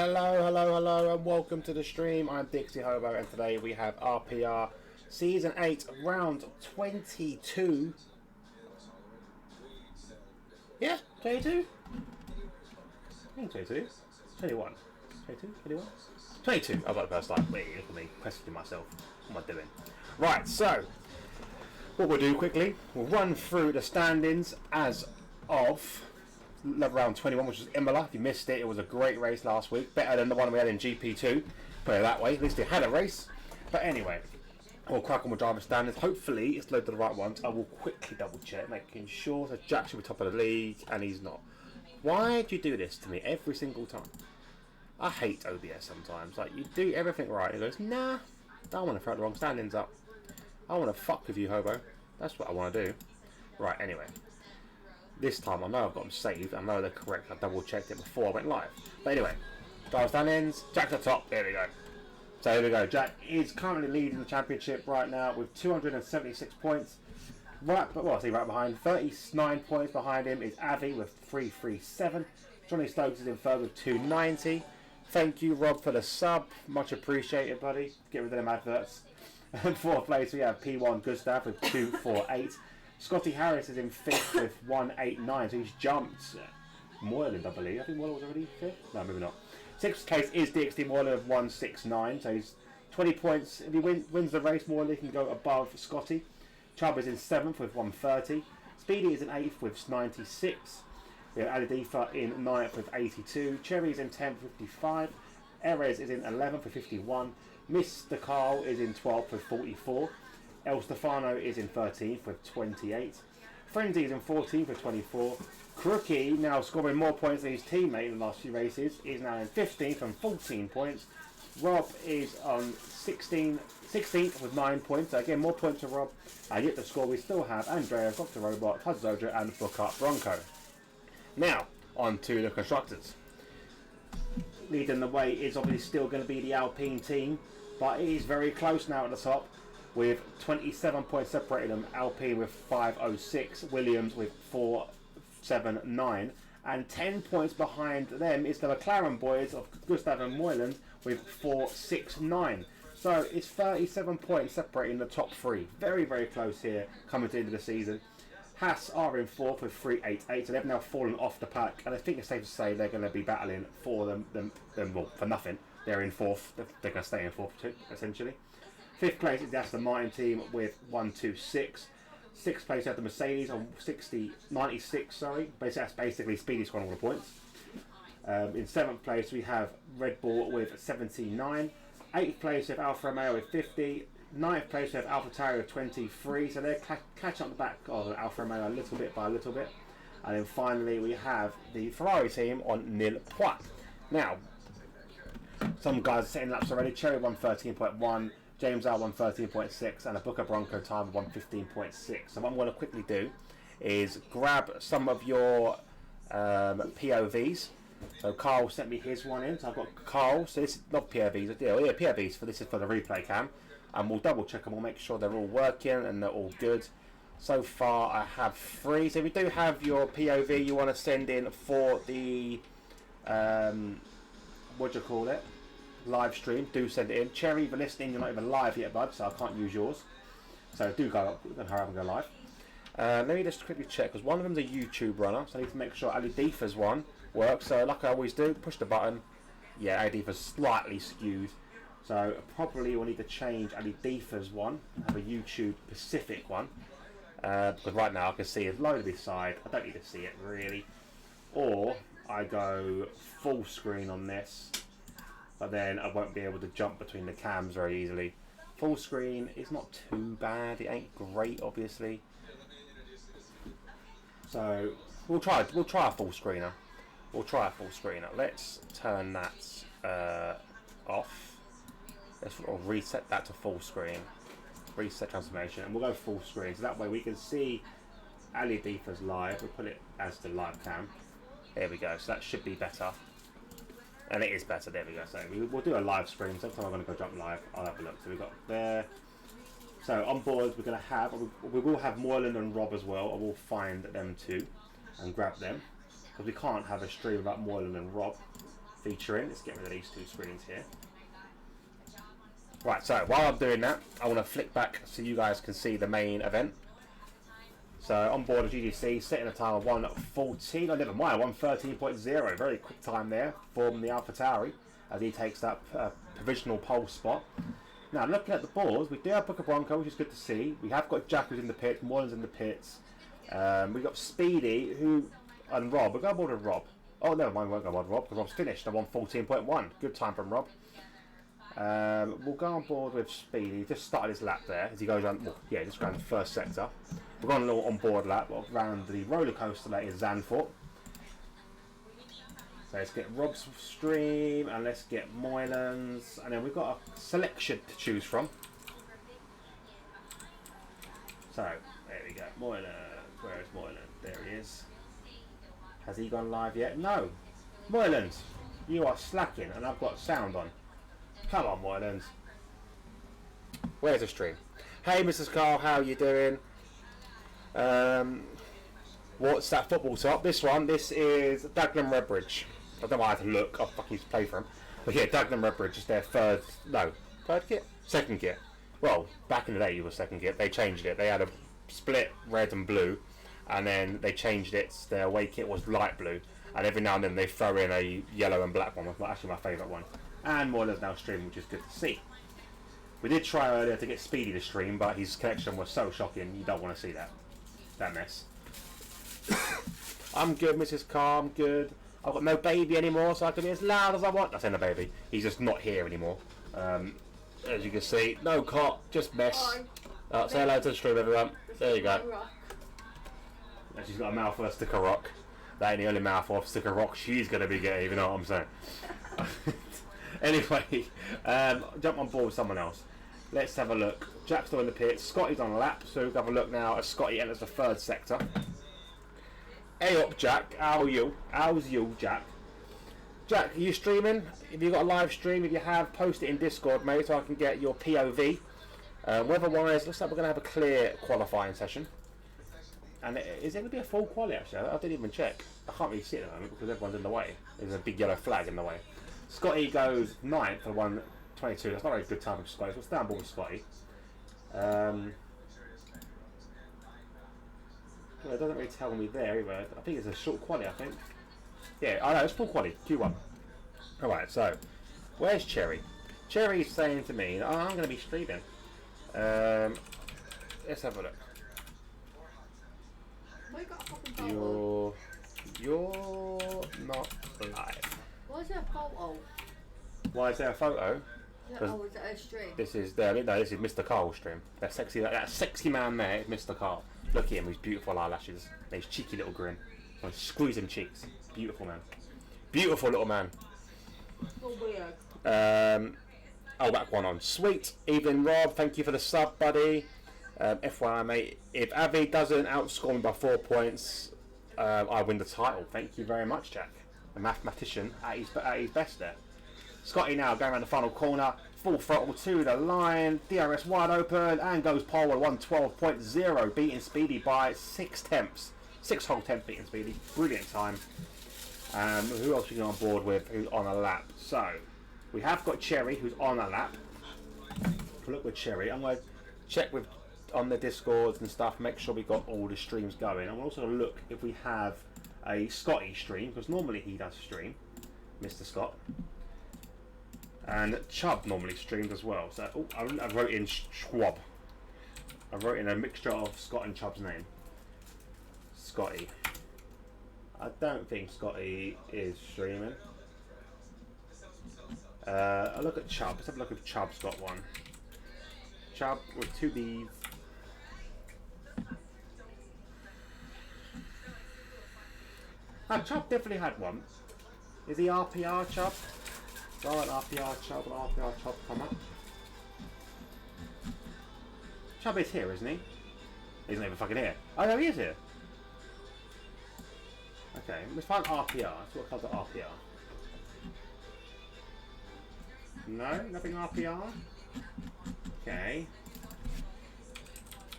Hello, and welcome to the stream. I'm Dixie Hobo, and today we have RPR Season 8, Round 22. Yeah, 22? I think 22. 21. 22? 21? 22. I was like the first time. Wait, look at me, questioning myself. What am I doing? Right, so, what we'll do quickly, we'll run through the standings as of round 21, which was Imola. If you missed it, it was a great race last week. Better than the one we had in GP2. Put it that way. At least they had a race. But anyway, we'll crack on with driver standards. Hopefully, it's loaded the right ones. I will quickly double check, making sure that Jack should be top of the league, and he's not. Why do you do this to me every single time? I hate OBS sometimes. Like, you do everything right. He goes, nah, I don't want to throw the wrong standings up. I want to fuck with you, hobo. That's what I want to do. Right, anyway. This time I know I've got them saved. I know they're correct. I double checked it before I went live. But anyway, driver standings. Jack's at the top. There we go. So here we go. Jack is currently leading the championship right now with 276 points. Right behind. 39 points behind him is Avi with 337. Johnny Stokes is in third with 290. Thank you, Rob, for the sub. Much appreciated, buddy. Get rid of them adverts. And fourth place we have P1 Gustav with 248. Scotty Harris is in fifth with 189, so he's jumped Moyland, I believe. I think Moyland was already fifth. No, maybe not. Sixth place is DXD Moyland of 169, so he's 20 points. If he wins the race, Moyland can go above Scotty. Chubb is in seventh with 130. Speedy is in eighth with 96. We have Adedifa in ninth with 82. Cherry is in 10th with 55. Erez is in 11th with 51. Mr. Carl is in 12th with 44. El Stefano is in 13th with 28. Frenzy is in 14th with 24. Crookie, now scoring more points than his teammate in the last few races, is now in 15th and 14 points. Rob is on 16th with 9 points. So again, more points for Rob. And yet the score we still have Andrea, Dr. Robot, Hudzoja and Booker Bronco. Now, on to the constructors. Leading the way is obviously still going to be the Alpine team, but it is very close now at the top, with 27 points separating them. Alpine with 506, Williams with 479, and 10 points behind them is the McLaren boys of Gustav and Moyland with 469. So it's 37 points separating the top three. Very, very close here coming to the end of the season. Haas are in fourth with 388, so they've now fallen off the pack, and I think it's safe to say they're going to be battling for them well, for nothing. They're in fourth. They're going to stay in fourth too, essentially. Fifth place is the Aston Martin team with 126. Sixth place you have the Mercedes on 96. Sorry, that's basically Speedy scoring all the points. In seventh place we have Red Bull with 79. Eighth place we have Alfa Romeo with 50. Ninth place we have AlphaTauri with 23. So they're catching up the back of Alfa Romeo a little bit by a little bit. And then finally we have the Ferrari team on nil points. Now, some guys are setting laps already. Cherry 113.1. James R 113.6 and a Booker Bronco time of 115.6. So what I'm going to quickly do is grab some of your POVs. So Carl sent me his one in. So I've got Carl. So this is not POVs. POVs. For this is for the replay cam, and we'll double check them. We'll make sure they're all working and they're all good. So far I have 3. So if you do have your POV you want to send in for the what do you call it? Live stream, do send it in. Cherry, if you're listening, you're not even live yet, bud, so I can't use yours. So do go up and hurry up and go live. Let me just quickly check, because one of them's a YouTube runner, so I need to make sure Ali Defa's one works. So like I always do, push the button. Yeah, Ali Defa's slightly skewed, so probably we'll need to change Ali Defa's one, have a YouTube Pacific one, because right now I can see it low to this side. I don't need to see it really. Or I go full screen on this, but then I won't be able to jump between the cams very easily. Full screen is not too bad. It ain't great, obviously. So we'll try a full screener. Let's turn that off. Let's reset that to full screen. Reset transformation, and we'll go full screen. So that way we can see Ali Defa's live. We'll put it as the live cam. There we go. So that should be better. And it is better, there we go. So we'll do a live stream. Sometime I'm going to go jump live. I'll have a look. So we've got there. So on board we will have Moyland and Rob as well. I will find them too and grab them, because we can't have a stream without Moyland and Rob. featuring. Let's get rid of these two screens here. Right, so while I'm doing that, I want to flick back so you guys can see the main event. So on board of GDC, setting a time of 1:14. Oh, never mind, 1:13.0. Very quick time there from the AlphaTauri as he takes that provisional pole spot. Now, looking at the boards, we do have Booker Bronco, which is good to see. We have got Jack who's in the pits, Moylan's in the pits. We've got Speedy and Rob. We'll go on board with Rob. Oh, never mind, we won't go on board with Rob because Rob's finished at 1:14.1. Good time from Rob. We'll go on board with Speedy. Just started his lap there as he goes on. Well, yeah, just around the first sector. We're going a little on board lap around the roller coaster that is Zandvoort. So let's get Rob's stream and let's get Moylan's, and then we've got a selection to choose from. So there we go. Moylan. Where is Moylan? There he is. Has he gone live yet? No. Moylan's, you are slacking, and I've got sound on. Come on, Moylan's. Where's the stream? Hey, Mrs. Carl, how are you doing? What's that football top? This is Dagenham Redbridge. I don't know why I had to look. I fucking used to play for them. But yeah, Dagenham Redbridge is their third kit? Second kit. Well, back in the day it was second kit. They changed it. They had a split red and blue, and then they changed it. Their away kit was light blue, and every now and then they throw in a yellow and black one. That's actually my favourite one. And Moylan's now streaming, which is good to see. We did try earlier to get Speedy to stream, but his connection was so shocking, you don't want to see that mess. I'm good, Mrs. Carr, I'm good. I've got no baby anymore, so I can be as loud as I want. I say no baby, he's just not here anymore. As you can see, no cot, just mess. Say hello to the stream, everyone. There you go. And she's got a mouthful of sticker rock. That ain't the only mouthful of sticker rock she's going to be getting, you know what I'm saying. Anyway, jump on board with someone else. Let's have a look. Jack's still in the pits. Scotty's on a lap, so we'll have a look now as Scotty enters the third sector. Hey up, Jack. How are you? How's you, Jack? Jack, are you streaming? Have you got a live stream? If you have, post it in Discord, mate, so I can get your POV. Weather-wise, looks like we're going to have a clear qualifying session. And is it going to be a full quali, actually? I didn't even check. I can't really see it at the moment because everyone's in the way. There's a big yellow flag in the way. Scotty goes 9th for 1:22. That's not a very good time for Scotty, so we'll stand board with Scotty. Well, it doesn't really tell me there either. I think it's a short quali, I think. Yeah, I know, it's full quali, Q1. Alright, so, where's Cherry? Cherry's saying to me, oh, I'm going to be streaming. Let's have a look. You're not live. Why is there a photo? Why is there a photo? Oh, is that a stream? This is Mr. Carl's stream. That sexy man there is Mr. Carl. Look at him, his beautiful eyelashes, and his cheeky little grin, and squeezing cheeks. Beautiful man. Beautiful little man. So weird. Oh, back one on. Sweet. Evening, Rob. Thank you for the sub, buddy. FYI, mate. If Avi doesn't outscore me by 4 points, I win the title. Thank you very much, Jack. A mathematician at his best there. Scotty now going around the final corner, full throttle to the line, DRS wide open, and goes pole at 1:12.0, beating Speedy by 6 tenths. 6 whole tenths beating Speedy. Brilliant time. Who else are we going on board with who's on a lap? So, we have got Cherry who's on a lap. We'll look with Cherry. I'm going to check with on the Discords and stuff, make sure we got all the streams going. I'm also going to look if we have a Scotty stream, because normally he does stream, Mr. Scott. And Chubb normally streams as well. So I wrote in Schwab. I wrote in a mixture of Scott and Chubb's name. Scotty. I don't think Scotty is streaming. I'll look at Chubb. Let's have a look if Chubb's got one. Chubb with 2 B's. Chubb definitely had one. Is he RPR Chubb? Oh, an RPR Chubb come up. Chubb is here, isn't he? He's not even fucking here. Oh no, he is here. Okay, let's find RPR. So what colours are RPR? No, nothing RPR. Okay.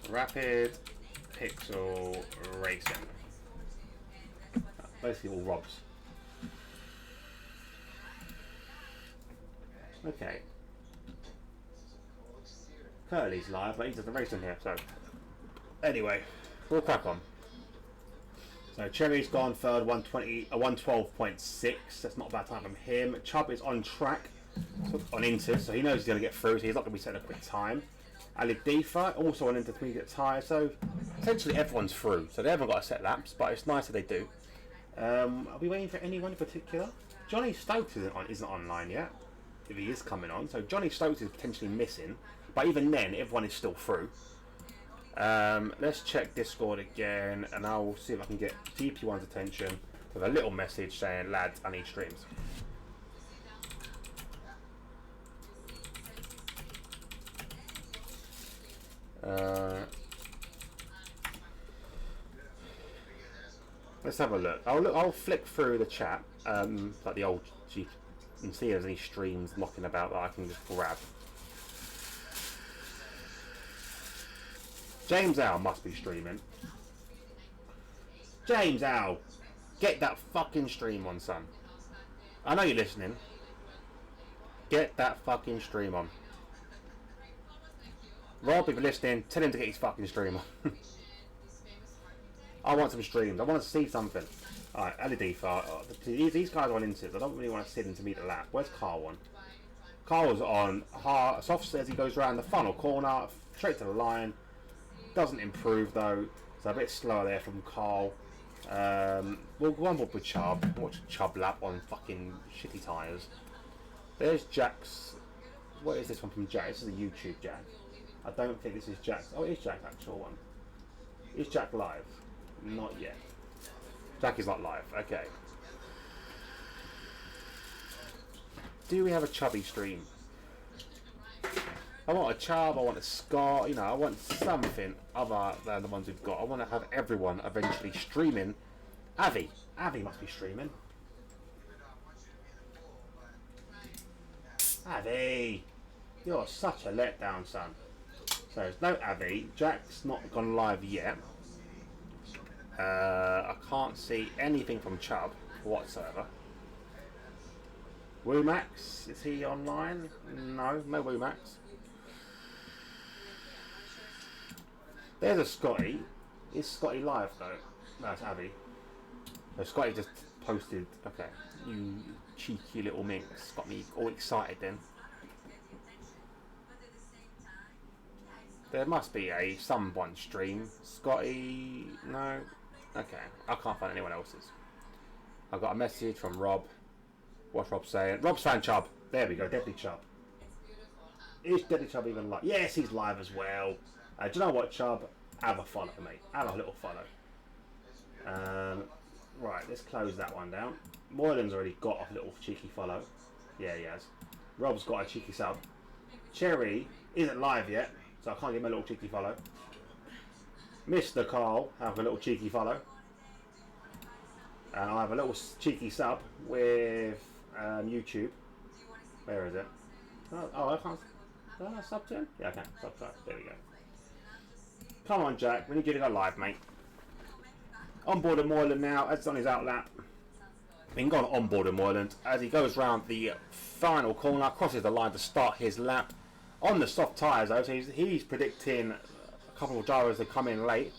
Rapid Pixel Racing. Basically all Robs. Okay. Curly's live, but he does the racing here, so... Anyway, we'll crack on. So Cherry's gone third, 112.6. That's not a bad time from him. Chubb is on track, on Inter, so he knows he's going to get through, so he's not going to be setting a quick time. Ali Defa also on intermediate tyre, so essentially everyone's through. So they haven't got to set laps, but it's nice that they do. Are we waiting for anyone in particular? Johnny Stokes isn't online yet, if he is coming on. So Johnny Stokes is potentially missing, but even then, everyone is still through. Let's check Discord again, and I'll see if I can get GP1's attention with a little message saying, lads, I need streams. Let's have a look. I'll flick through the chat, like the old G, and see if there's any streams knocking about that I can just grab. James Owl must be streaming. James Owl, get that fucking stream on, son. I know you're listening. Get that fucking stream on. Rob, if you're listening, tell him to get his fucking stream on. I want some streams. I want to see something. Alright, LED far. These guys are on Inter. I don't really want to sit in to meet the lap. Where's Carl on? Carl's on hard, soft as he goes around the funnel corner, straight to the line. Doesn't improve though. So a bit slower there from Carl. We'll go on board with Chubb. Watch Chubb lap on fucking shitty tyres. There's Jack's. What is this one from Jack? This is a YouTube Jack. I don't think this is Jack's. Oh, it is Jack's actual one. Is Jack live? Not yet. Jack is not live. Okay. Do we have a Chubby stream? I want a Chubb, I want a Scott, you know, I want something other than the ones we've got. I want to have everyone eventually streaming. Avi must be streaming. Avi, you're such a letdown, son. So there's no Avi. Jack's not gone live yet. I can't see anything from Chubb whatsoever. Woomax, is he online? No Woomax. There's a Scotty. Is Scotty live though? No, it's Abby. So Scotty just posted. Okay, you cheeky little minx. Got me all excited then. There must be someone stream. Scotty, no. Okay, I can't find anyone else's. I got a message from Rob. What's Rob saying? Rob's fan Chubb. There we go, Deadly Chubb. Is Deadly Chubb even live? Yes, he's live as well. Do you know what, Chubb? Have a follow, mate. Have a little follow. Right, let's close that one down. Moylan's already got a little cheeky follow. Yeah, he has. Rob's got a cheeky sub. Cherry isn't live yet, so I can't give him a little cheeky follow. Mr. Carl, have a little cheeky follow. And I'll have a little cheeky sub with YouTube. Where is it? Oh, I can't. Sub to him? Yeah, I can. Sub. There we go. Come on, Jack. We need you to go live, mate. On board of Moylan now. Ed's on his outlap. We can go on board of Moylan as he goes round the final corner, crosses the line to start his lap on the soft tyres. Though, so he's predicting a couple of drivers to come in late,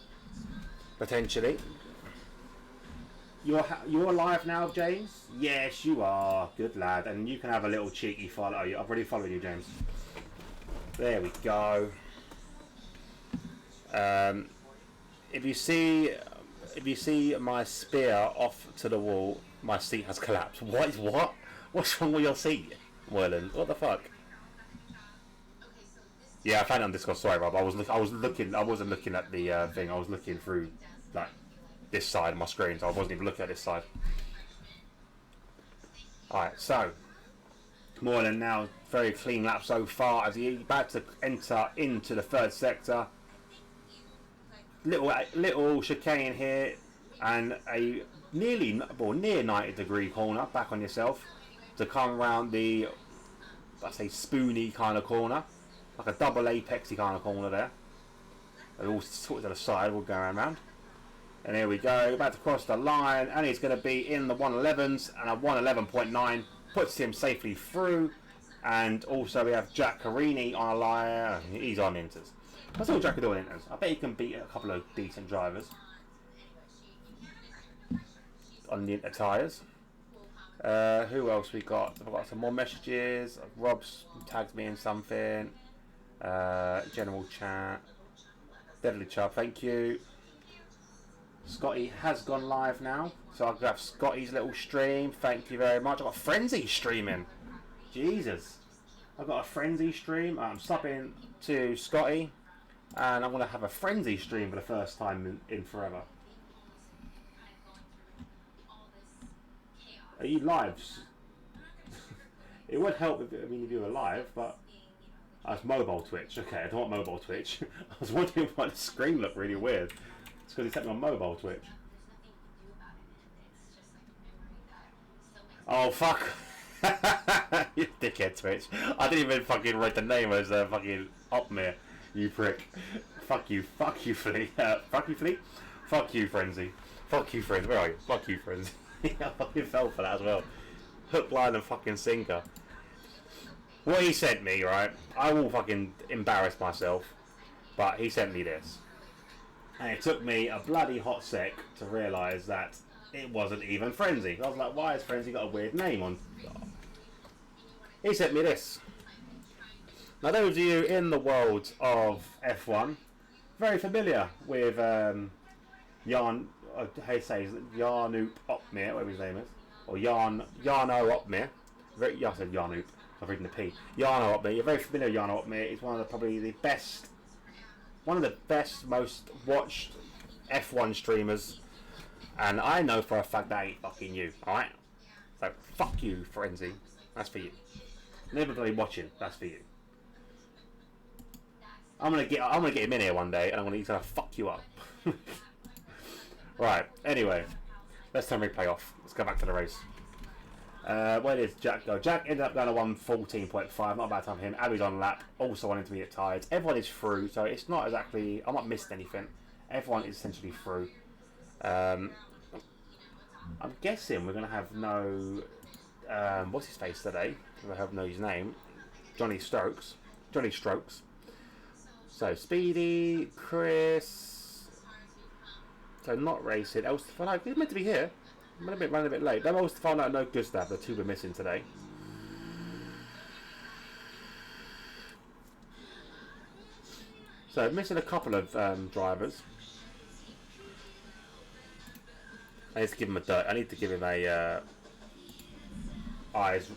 potentially. You're live now, James? Yes, you are. Good lad. And you can have a little cheeky follow. I've already followed you, James. There we go. If you see my spear off to the wall, my seat has collapsed. What? What's wrong with your seat, Moylan? What the fuck? Yeah, I found it on Discord. Sorry, Rob. I wasn't looking at the thing. I was looking through like this side of my screen, so I wasn't even looking at this side. Alright, so Moylan now very clean lap so far as he's about to enter into the third sector. Little chicane here and a near 90 degree corner back on yourself to come around the, I say, spoony kind of corner, like a double apexy kind of corner there. They're all sorted to the side. We'll go around. And here we go, about to cross the line, and he's going to be in the 111s, and a 111.9 puts him safely through. And also we have Jack Carini on a liar. He's on Inters. That's all Jack can do on Inters. I bet he can beat a couple of decent drivers on the Inter tyres. Who else we got? I've got some more messages. Rob's tagged me in something. General chat. Deadly Chubb, thank you. Scotty has gone live now, so I'll have Scotty's little stream. Thank you very much. I've got Frenzy streaming. Jesus. I've got a Frenzy stream. I'm subbing to Scotty, and I'm going to have a Frenzy stream for the first time in forever. Are you live? It would help if you were live, but it's mobile Twitch. Okay, I don't want mobile Twitch. I was wondering why the screen looked really weird. It's because he set me on mobile Twitch. Oh fuck! You dickhead Twitch. I didn't even fucking write the name as fucking Opmir. You prick. Fuck you, Flea. Fuck you, Flea. Fuck you, Frenzy. Fuck you, Frenzy. Where are you? Fuck you, Frenzy. I fucking fell for that as well. Hook, line, and fucking sinker. What he sent me, right? I will fucking embarrass myself, but he sent me this. And it took me a bloody hot sec to realise that it wasn't even Frenzy. I was like, why has Frenzy got a weird name on? He sent me this. Now those of you in the world of F1, very familiar with Jarno Opmeer, whatever his name is. Or Jarno Opmeer. I said Jarno. I'm reading the P. Jarno Opmeer. You're very familiar with Jarno Opmeer. He's one of the best, most watched F1 streamers. And I know for a fact that ain't fucking you, alright? So fuck you, Frenzy. That's for you. Never bloody watching, that's for you. I'm gonna get him in here one day and he's gonna fuck you up. Right, anyway. Let's turn replay off. Let's go back to the race. Where did Jack go? Jack ended up going to 1:14.5. Not a bad time for him. Abby's on lap. Also on intermediate tyres. Everyone is through, so it's not exactly... I'm not missing anything. Everyone is essentially through. I'm guessing we're going to have no... what's his face today? I hope I know his name. Johnny Strokes. So, Speedy, Chris... So, not racing. Elstefano, he's meant to be here. I'm running a bit late. Them Elstefano and no Gustav, the two we're missing today. So, missing a couple of drivers. I need to give him a dirt. I need to give him a eyes.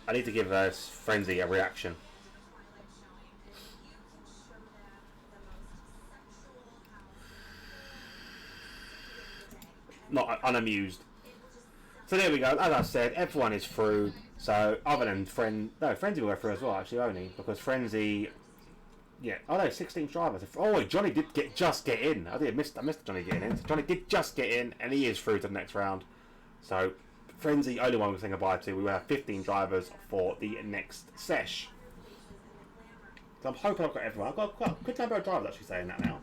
I need to give Frenzy a reaction. Not unamused. So there we go. As I said, everyone is through. So other than Frenzy will go through as well. Actually, only because Frenzy. Yeah. Oh no, 16 drivers. Oh, Johnny did just get in. I missed Johnny getting in. So Johnny did just get in, and he is through to the next round. So Frenzy, only one we're saying goodbye to. We will have 15 drivers for the next sesh. So I'm hoping I've got everyone. I've got a good number of drivers actually saying that now.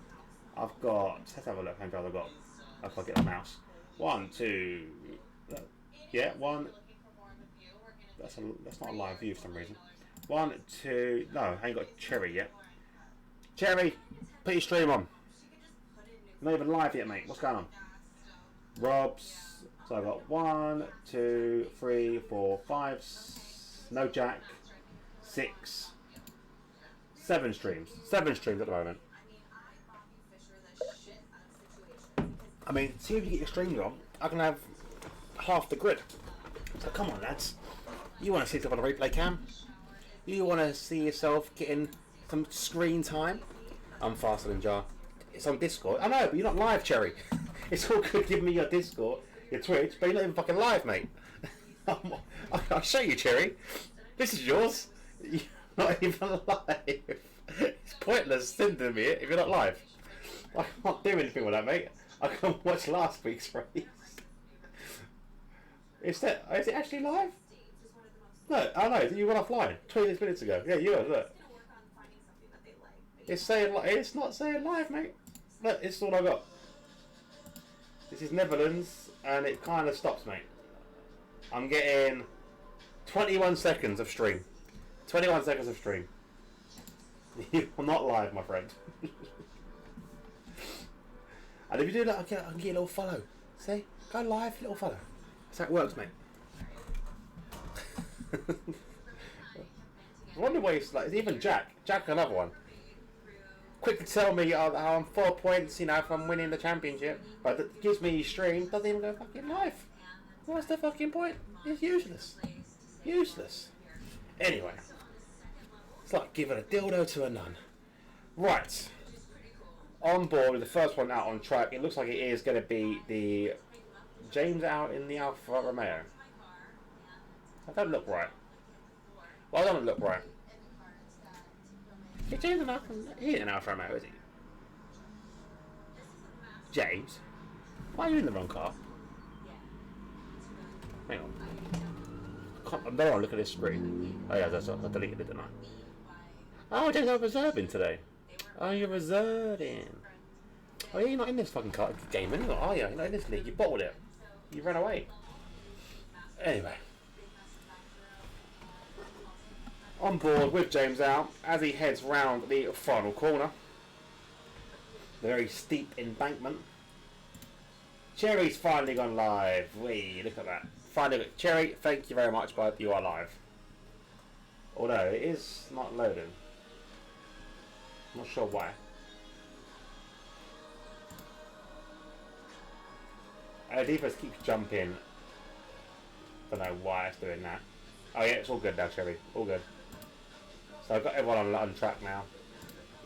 I've got. Let's have a look. How many drivers I've got? If I get the mouse. 1, 2. Yeah, 1. That's not a live view for some reason. 1, 2. No, I ain't got Cherry yet. Cherry, put your stream on. Not even live yet, mate. What's going on? Rob's. So I've got 1, 2, 3, 4, 5. No Jack. 6. 7 streams. 7 streams at the moment. I mean, see if you get your streams on. I can have half the grid. So come on, lads. You want to see stuff on a replay cam? You want to see yourself getting some screen time? I'm faster than Jar. It's on Discord. I know, but you're not live, Cherry. It's all good giving me your Discord, your Twitch, but you're not even fucking live, mate. I'll show you, Cherry. This is yours. You're not even live. It's pointless sending me it if you're not live. I can't do anything with that, mate. I can watch last week's race. Is it actually live? No, I know. You went offline 20 minutes ago. Yeah, you were. Look. It's not saying live, mate. Look, it's all I got. This is Netherlands, and it kind of stops, mate. I'm getting 21 seconds of stream. 21 seconds of stream. You're not live, my friend. And if you do that, I can get a little follow. See? Go live, little follow. That's how it works, mate. I wonder why it's like, even Jack, another one. Quick to tell me how I'm 4 points, you know, if I'm winning the championship. But it gives me stream, doesn't even go fucking live. What's the fucking point? It's useless. Useless. Anyway. It's like giving a dildo to a nun. Right. On board with the first one out on track, it looks like it is going to be the James out in the Alfa Romeo. That don't look right. Well, that don't look right. Is James an Alfa? He ain't an Alfa Romeo, is he? James? Why are you in the wrong car? Hang on. I don't want to look at this screen. Oh yeah, that's I deleted it, didn't I? Oh, James, I'm reserving today. Oh, you're reserving. Oh, yeah, you're not in this fucking car game anymore, are you? You're not in this league. You bottled it. You ran away. Anyway. On board with James out as he heads round the final corner. The very steep embankment. Cherry's finally gone live. Wee, look at that. Finally, Cherry, thank you very much, but you are live. Although it is not loading. Not sure why. Divas keeps jumping. Don't know why it's doing that. Oh yeah, it's all good now, Cherry. All good. So I've got everyone on track now.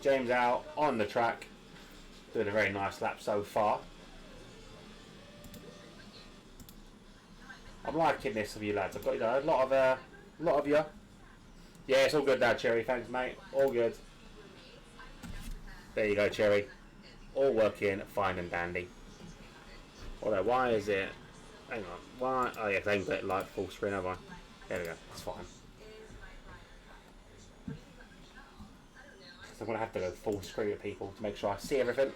James out on the track, doing a very nice lap so far. I'm liking this of you lads. I've got a lot of you. Yeah, it's all good now, Cherry. Thanks, mate. All good. There you go, Cherry. All working fine and dandy. Although, why is it? Hang on. Why? Oh yeah, they haven't got it like full screen, have I? There we go. That's fine. So I'm gonna have to go full screen with people to make sure I see everything.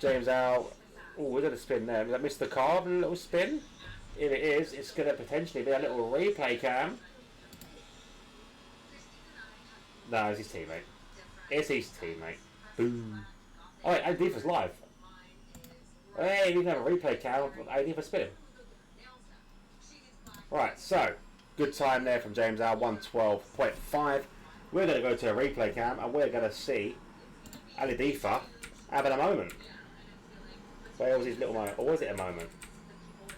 James out. Oh, we're gonna spin there. Did I miss the car? A little spin. If it is, it's gonna potentially be a little replay cam. No, it's his teammate. It's his teammate. Boom. Oh wait, Adifa's live. Hey, we can have a replay cam of Adifa spinning. Right, so good time there from James Al, 112.5. We're going to go to a replay cam and we're going to see Adifa having a moment. Where was his little moment? Or was it a moment?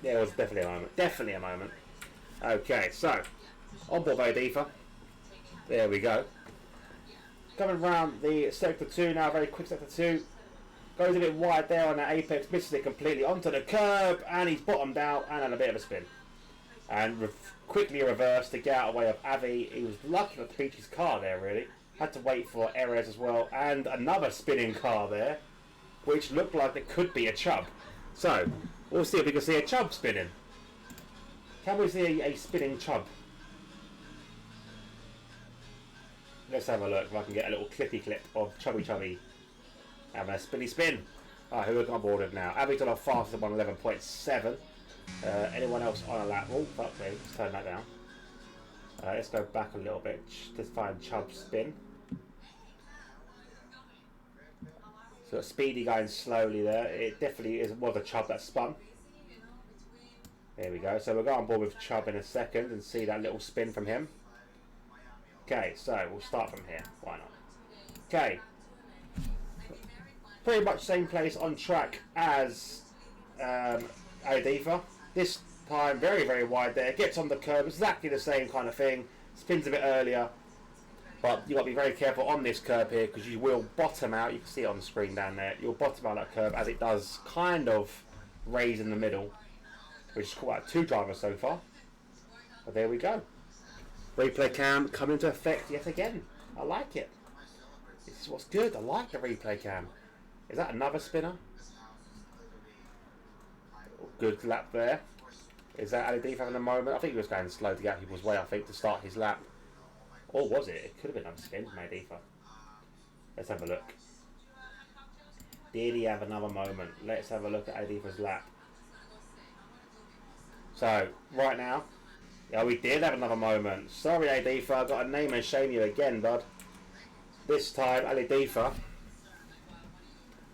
Yeah, it was definitely a moment. Definitely a moment. Okay, so on board Adifa. There we go. Coming round the sector 2 now, very quick sector 2. Goes a bit wide there on that apex, misses it completely onto the curb, and he's bottomed out and had a bit of a spin. And quickly reversed to get out of the way of Avi. He was lucky not to beat his car there, really. Had to wait for Erez as well, and another spinning car there, which looked like it could be a Chubb. So, we'll see if we can see a Chubb spinning. Can we see a spinning Chubb? Let's have a look if I can get a little clippy clip of Chubby having a spinny spin. Alright, who are we on board with now? Avi's on a fastest at 111.7. Anyone else on a lap? Oh, fuck me. Let's turn that down. Let's go back a little bit to find Chubb's spin. So a speedy going slowly there. It definitely was a Chubb that spun. There we go. So we'll go on board with Chubb in a second and see that little spin from him. Okay, so we'll start from here. Why not? Okay. Pretty much same place on track as Adifa. This time very, very wide there. Gets on the curb. Exactly the same kind of thing. Spins a bit earlier. But you've got to be very careful on this curb here because you will bottom out. You can see it on the screen down there. You'll bottom out that curb as it does kind of raise in the middle. Which is caught out 2 drivers so far. But there we go. Replay cam coming into effect yet again. I like it. This is what's good. I like the replay cam. Is that another spinner? Good lap there. Is that Adifa having a moment? I think he was going slow to get out people's way, I think, to start his lap. Or was it? It could have been another spin from Adifa. Let's have a look. Did he have another moment? Let's have a look at Adifa's lap. So, right now, Yeah, we did have another moment. Sorry, Adifa, I got to name and shame you again, bud. This time, Adifa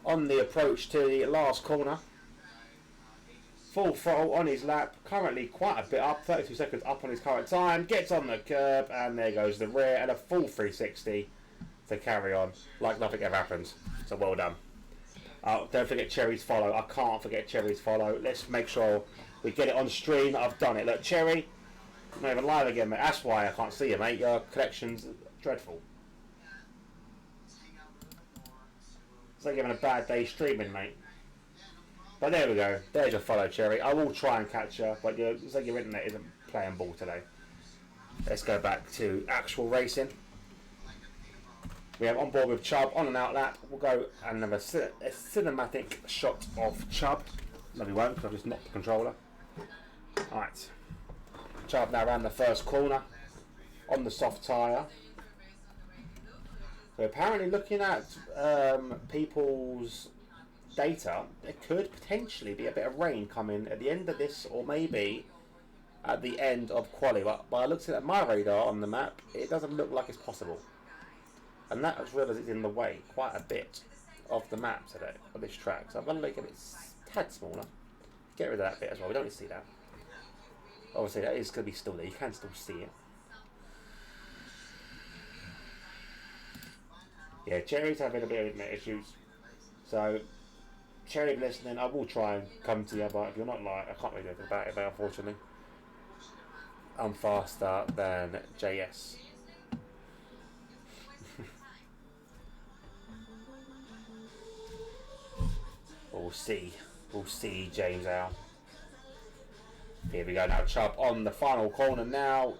on the approach to the last corner. Full throttle on his lap, currently quite a bit up, 32 seconds up on his current time, gets on the curb, and there goes the rear, and a full 360 to carry on, like nothing ever happens. So well done. Don't forget Cherry's follow. I can't forget Cherry's follow. Let's make sure we get it on stream. I've done it. Look, Cherry, I'm not even live again, mate. That's why I can't see you, mate. Your connection's dreadful. It's like you're having a bad day streaming, mate. But there we go. There's your follow, Cherry. I will try and catch you, but it's like your internet isn't playing ball today. Let's go back to actual racing. We have on board with Chubb on an out lap. We'll go and have a cinematic shot of Chubb. No, we won't, because I've just knocked the controller. Alright. Chubb now around the first corner on the soft tyre. We're apparently looking at people's data. There could potentially be a bit of rain coming at the end of this, or maybe at the end of quali. But by looking at my radar on the map, it doesn't look like it's possible. And that as well as it's in the way quite a bit of the map today, of this track. So I'm going to make it a tad smaller. Get rid of that bit as well. We don't need to see that. Obviously that is going to be still there. You can still see it. Yeah, Cherry's having a bit of internet issues. So, Cherry, if listening, I will try and come to you, but if you're not, like, I can't really do anything about it, but unfortunately. I'm faster than JS. We'll see. We'll see, James out. Here we go now. Chubb on the final corner now.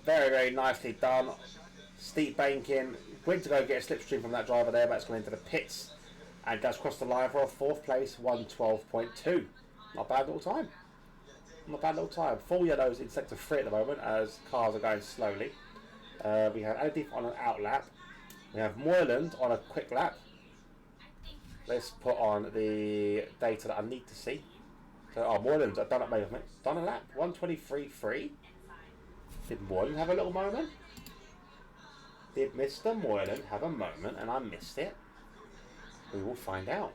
Very, very nicely done. Steep banking. Went to go get a slipstream from that driver there, but it's gone into the pits. And does cross the line for a fourth place, 1:12.2. Not a bad little time. Not a bad little time. 4 yellows in sector 3 at the moment as cars are going slowly. We have Adif on an out lap. We have Moyland on a quick lap. Let's put on the data that I need to see. So, Moyland's done it, mate. Done a lap, 1:23.3. Did Moyland have a little moment? Did Mr. Moyland have a moment and I missed it? We will find out.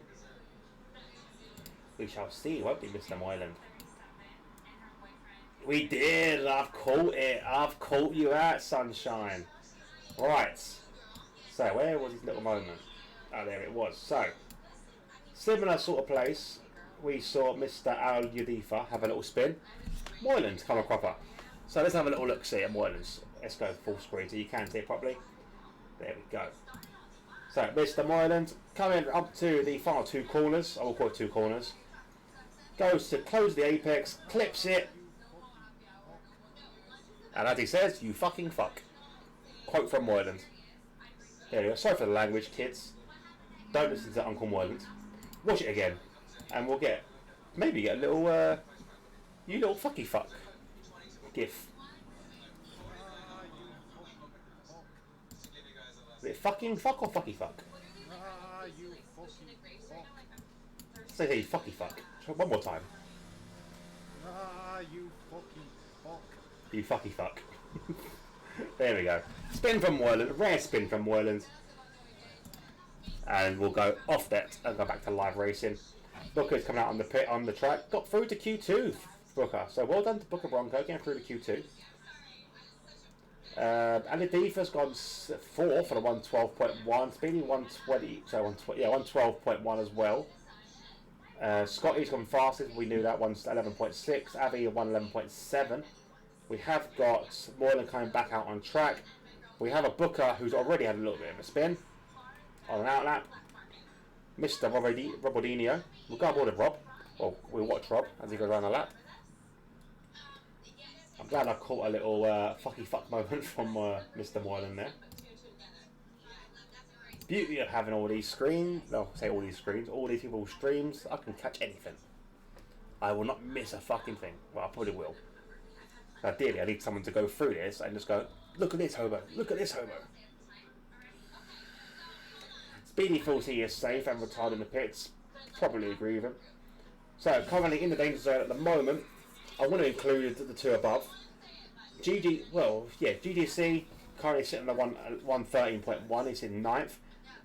We shall see, won't we, Mr. Moyland? We did! I've caught it! I've caught you out, sunshine! Right. So, where was his little moment? Oh, there it was. So, similar sort of place. We saw Mr. Al Yudifa have a little spin. Moyland's come a cropper. So, let's have a little look see at Moyland's. Let's go full screen so you can see it properly. There we go. So, Mr. Moyland coming up to the final 2 corners. I will call it 2 corners. Goes to close the apex, clips it. And as he says, you fucking fuck. Quote from Moyland. There we go. Sorry for the language, kids. Don't listen to Uncle Moyland. Watch it again. And we'll maybe get a little, you little fucky fuck gif. Is it fucking fuck or fucky fuck? You fucking fuck. Say hey, fucky fuck. Try one more time. You fucking fuck. You fucky fuck. There we go. Spin from Moyland. Rare spin from Moyland. And we'll go off that and go back to live racing. Booker's coming out on the track. Got through to Q2, Booker. So well done to Booker Bronco getting through to Q2. Aladifa's gone 4th for the 1:12.1, speeding 1:20, so 1:12.1 as well. Scotty's gone fastest, we knew that, 1:11.6. Avi 1:11.7. We have got Moyland coming back out on track. We have a Booker who's already had a little bit of a spin on an out lap. Mr. Robodinho. We'll go aboard with Rob. Well, we'll watch Rob as he goes around the lap. I'm glad I caught a little fucky fuck moment from Mr. Moyland there. Beauty of having all these screens, no, say all these screens, all these people's streams, I can catch anything. I will not miss a fucking thing. Well, I probably will. Ideally, I need someone to go through this and just go, look at this hobo, look at this hobo. Speedy feels he is safe and retired in the pits. Probably agree with him. So, currently in the danger zone at the moment. I want to include the 2 above. GGC currently sitting on a 113.1. He's in 9th.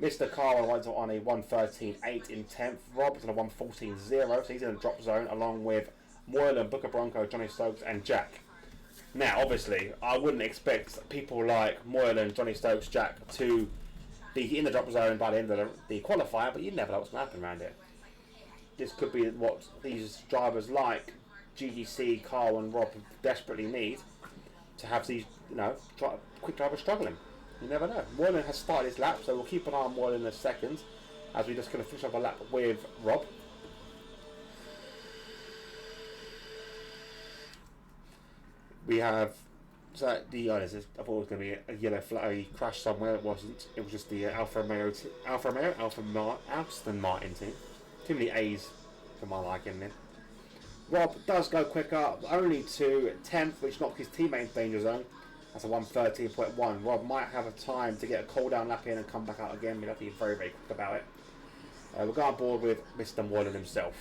Mr. Carl was on a 113.8 in 10th. Rob's on a 114.0, so he's in the drop zone along with Moylan, Booker Bronco, Johnny Stokes, and Jack. Now, obviously, I wouldn't expect people like Moylan, Johnny Stokes, Jack to be in the drop zone by the end of the qualifier, but you never know what's going to happen around it. This could be what these drivers like GGC, Carl, and Rob desperately need to have these, quick drivers struggling. You never know. Moylan has started his lap, so we'll keep an eye on Moylan in a second as we're just going to finish up a lap with Rob. We have I thought it was going to be a yellow flag crash somewhere. It wasn't. It was just the Aston Martin team. Too many A's for my liking then. Rob does go quicker, only to 10th, which knocked his teammate into danger zone. That's a 113.1. Rob might have a time to get a cool down lap in and come back out again. We'll have to be very, very quick about it. We'll go on board with Mr. Moylan himself.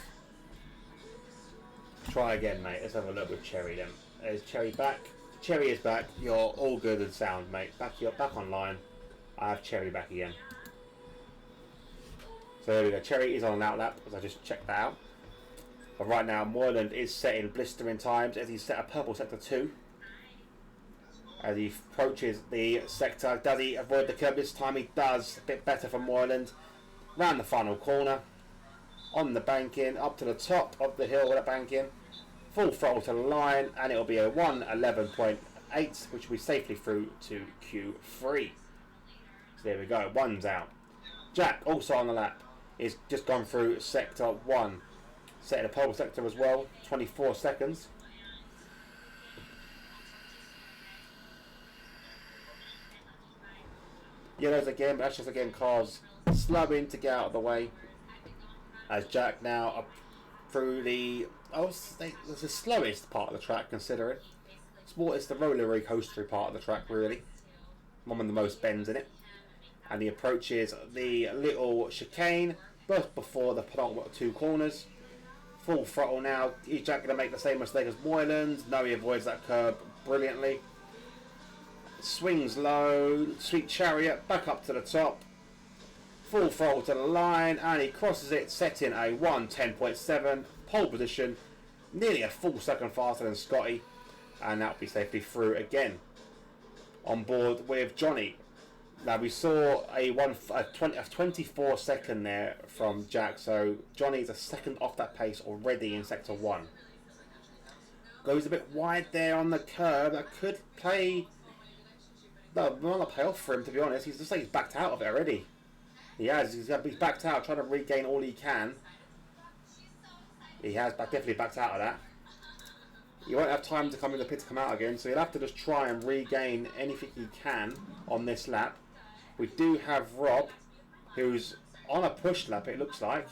Try again, mate. Let's have a look with Cherry then. Is Cherry back? Cherry is back. You're all good and sound, mate. You're back online. I have Cherry back again. So there we go. Cherry is on an out lap, as I just checked that out. But right now, Moylan is setting blistering times as he's set a purple sector 2. As he approaches the sector, does he avoid the curb this time? He does. A bit better for Moylan. Round the final corner. On the banking, up to the top of the hill with a banking. Full throttle to the line, and it'll be a 111.8, which will be safely through to Q3. So there we go. One's out. Jack, also on the lap, is just gone through sector 1. Setting a pole sector as well, 24 seconds. Yellows again, but that's just again cars slowing to get out of the way. As Jack now up through the the slowest part of the track, considering it's the roller coaster part of the track, really. One with the most bends in it. And he approaches the little chicane just before the penultimate 2 corners. Full throttle now. Is Jack going to make the same mistake as Moylan's? No, he avoids that curb brilliantly. Swings low. Sweet Chariot back up to the top. Full throttle to the line, and he crosses it, setting a 110.7 pole position, nearly a full second faster than Scotty, and that'll be safely through again. On board with Johnny. Now we saw a 24 second there from Jack, so Johnny's a second off that pace already in sector 1. Goes a bit wide there on the curb. That could play. No, not pay off for him, to be honest. He's just like he's backed out of it already. He has. He's backed out, trying to regain all he can. He has definitely backed out of that. He won't have time to come in the pit to come out again, so he'll have to just try and regain anything he can on this lap. We do have Rob, who's on a push lap, it looks like.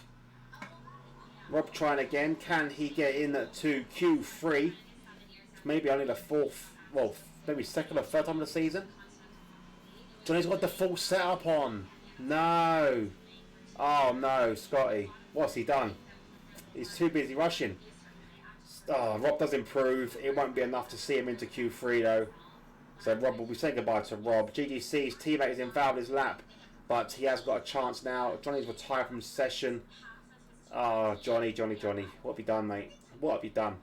Rob trying again. Can he get in to Q3? Maybe only the fourth, well, maybe second or third time of the season. Johnny's got the full setup on. No. Oh no, Scotty. What's he done? He's too busy rushing. Oh, Rob does improve. It won't be enough to see him into Q3 though. So Rob will be saying goodbye to Rob. GGC's teammate is invalid his lap, but he has got a chance now. Johnny's retired from session. Oh, Johnny. What have you done, mate? What have you done?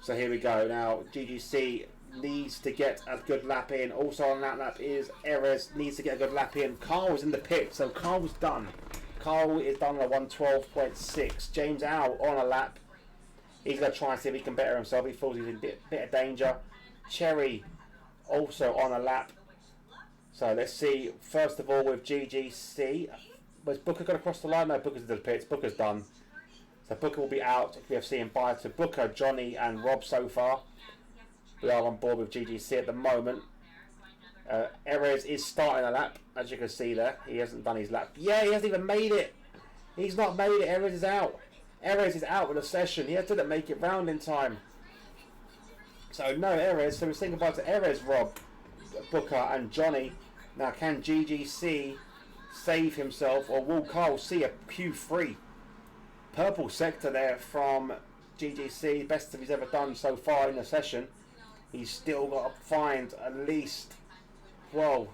So here we go. Now, GGC needs to get a good lap in. Also on that lap is Erez, needs to get a good lap in. Carl was in the pit, so Carl's done. Carl is done on a 112.6. James Owl on a lap. He's going to try and see if he can better himself. He feels he's in a bit of danger. Cherry also on a lap. So let's see. First of all with GGC. Was Booker going to cross the line? No, Booker's into the pits. Booker's done. So Booker will be out. We have seen bye to Booker, Johnny and Rob so far. We are on board with GGC at the moment. Erez is starting a lap, as you can see there. He hasn't done his lap. Yeah, he hasn't even made it. He's not made it. Erez is out. Erez is out with the session. He didn't make it round in time. So no Erez. So we're saying goodbye to Erez, Rob, Booker and Johnny. Now can GGC save himself, or will Carl see a Q3? Purple sector there from GGC. Best that he's ever done so far in the session. He's still got to find at least, well,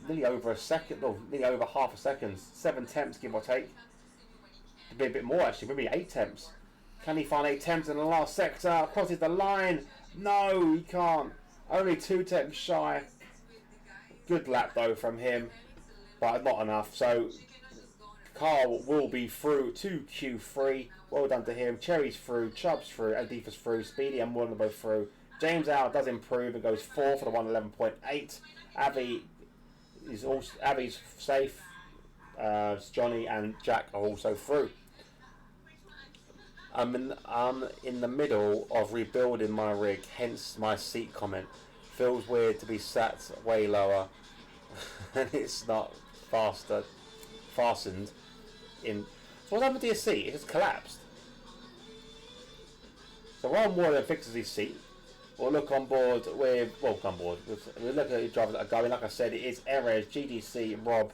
nearly over a second, or nearly over half a second. 7 attempts, give or take. Could be a bit more actually, maybe 8 attempts. Can he find 8 attempts in the last sector? Crosses the line. No, he can't. Only 2 attempts shy. Good lap though from him, but not enough. So Carl will be through to Q3. Well done to him. Cherry's through, Chubb's through, and Adifa's through. Speedy and Warren are both through. James Hour does improve and goes 4 for the 111.8. Avi's safe. Johnny and Jack are also through. I'm in the middle of rebuilding my rig, hence my seat comment. Feels weird to be sat way lower and it's not fastened in. So what happened to your seat? It just collapsed. So while Warren fixes his seat, we'll look on board with, we'll look at the drivers that are going. Like I said, it is Erez, GDC, Rob,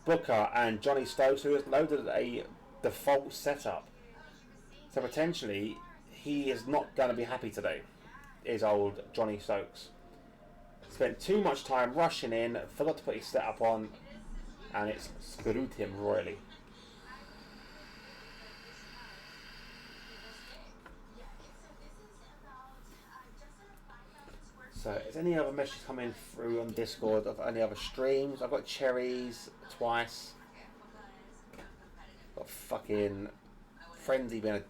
Booker and Johnny Stokes, who has loaded a default setup. So potentially, he is not going to be happy today, is old Johnny Stokes. Spent too much time rushing in, forgot to put his setup on, and it's screwed him royally. So, is any other messages coming through on Discord of any other streams? I've got Cherries twice. Got fucking Frenzy being a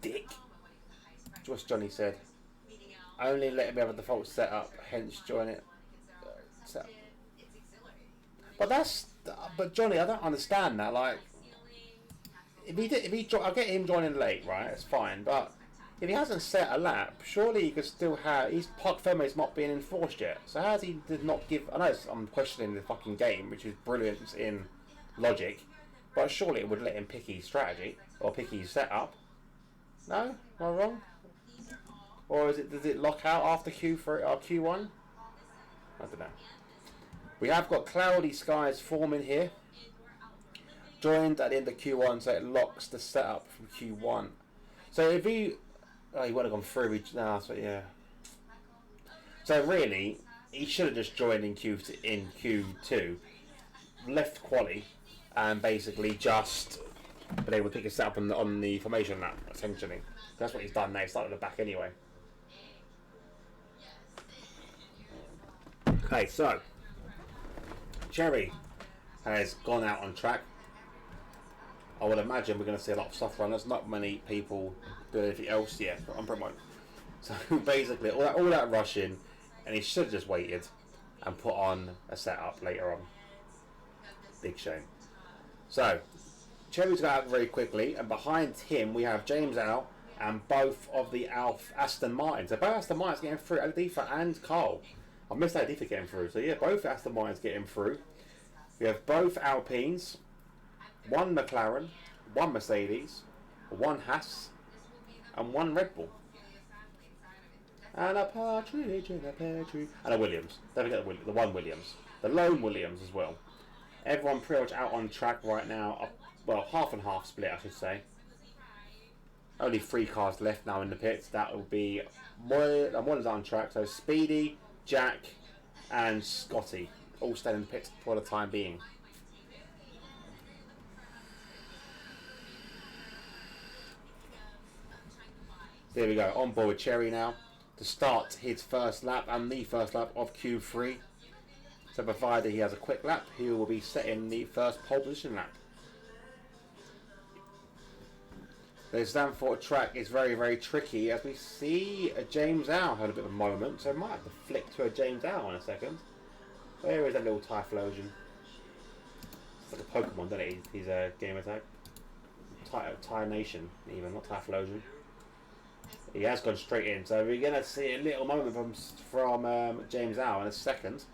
dick. Just Johnny said. Only let me have a default setup, hence join it. But Johnny, I don't understand that. Like, I get him joining late, right? It's fine. But if he hasn't set a lap, surely he could still have. His park firmware is not being enforced yet. So how has he did not give? I know I'm questioning the fucking game, which is brilliant in logic, but surely it would let him pick his strategy or pick his setup. No, am I wrong? Or does it lock out after Q3 or Q1? I don't know. We have got cloudy skies forming here. Joined at the end of Q1, so it locks the setup from Q1. So if he would have gone through. Yeah. So really, he should have just joined in Q2, left quali, and basically just been able to pick his setup on the formation lap. Essentially, that's what he's done now. He started at the back anyway. Okay, so Cherry has gone out on track. I would imagine we're going to see a lot of soft runners. Not many people do anything else yet, but I'm pretty much. So basically, all that rushing, and he should have just waited and put on a setup later on. Big shame. So Cherry's got out very quickly, and behind him we have James out and both of the Aston Martins. So both Aston Martins getting through, Adifa and Carl. I missed Adifa getting through. So yeah, both Aston Martins getting through. We have both Alpines, one McLaren, one Mercedes, one Haas, and one Red Bull. And a partridge in a pear tree. And a Williams. Don't forget the one Williams. The lone Williams as well. Everyone pretty much out on track right now. Well, half and half split, I should say. Only 3 cars left now in the pits. That will be one is on track. So Speedy, Jack, and Scotty all staying in the pits for the time being. There we go. On board with Cherry now to start his first lap and the first lap of Q3. So provided he has a quick lap, he will be setting the first pole position lap. The Zandvoort track is very, very tricky as we see James Howe had a bit of a moment, so I might have to flick to a James Howe in a second. Where is that little Typhlosion? It's like a Pokemon, doesn't it? He's a game attack. Ty Nation, even, not Typhlosion. He has gone straight in, so we're going to see a little moment from James Howe in a second.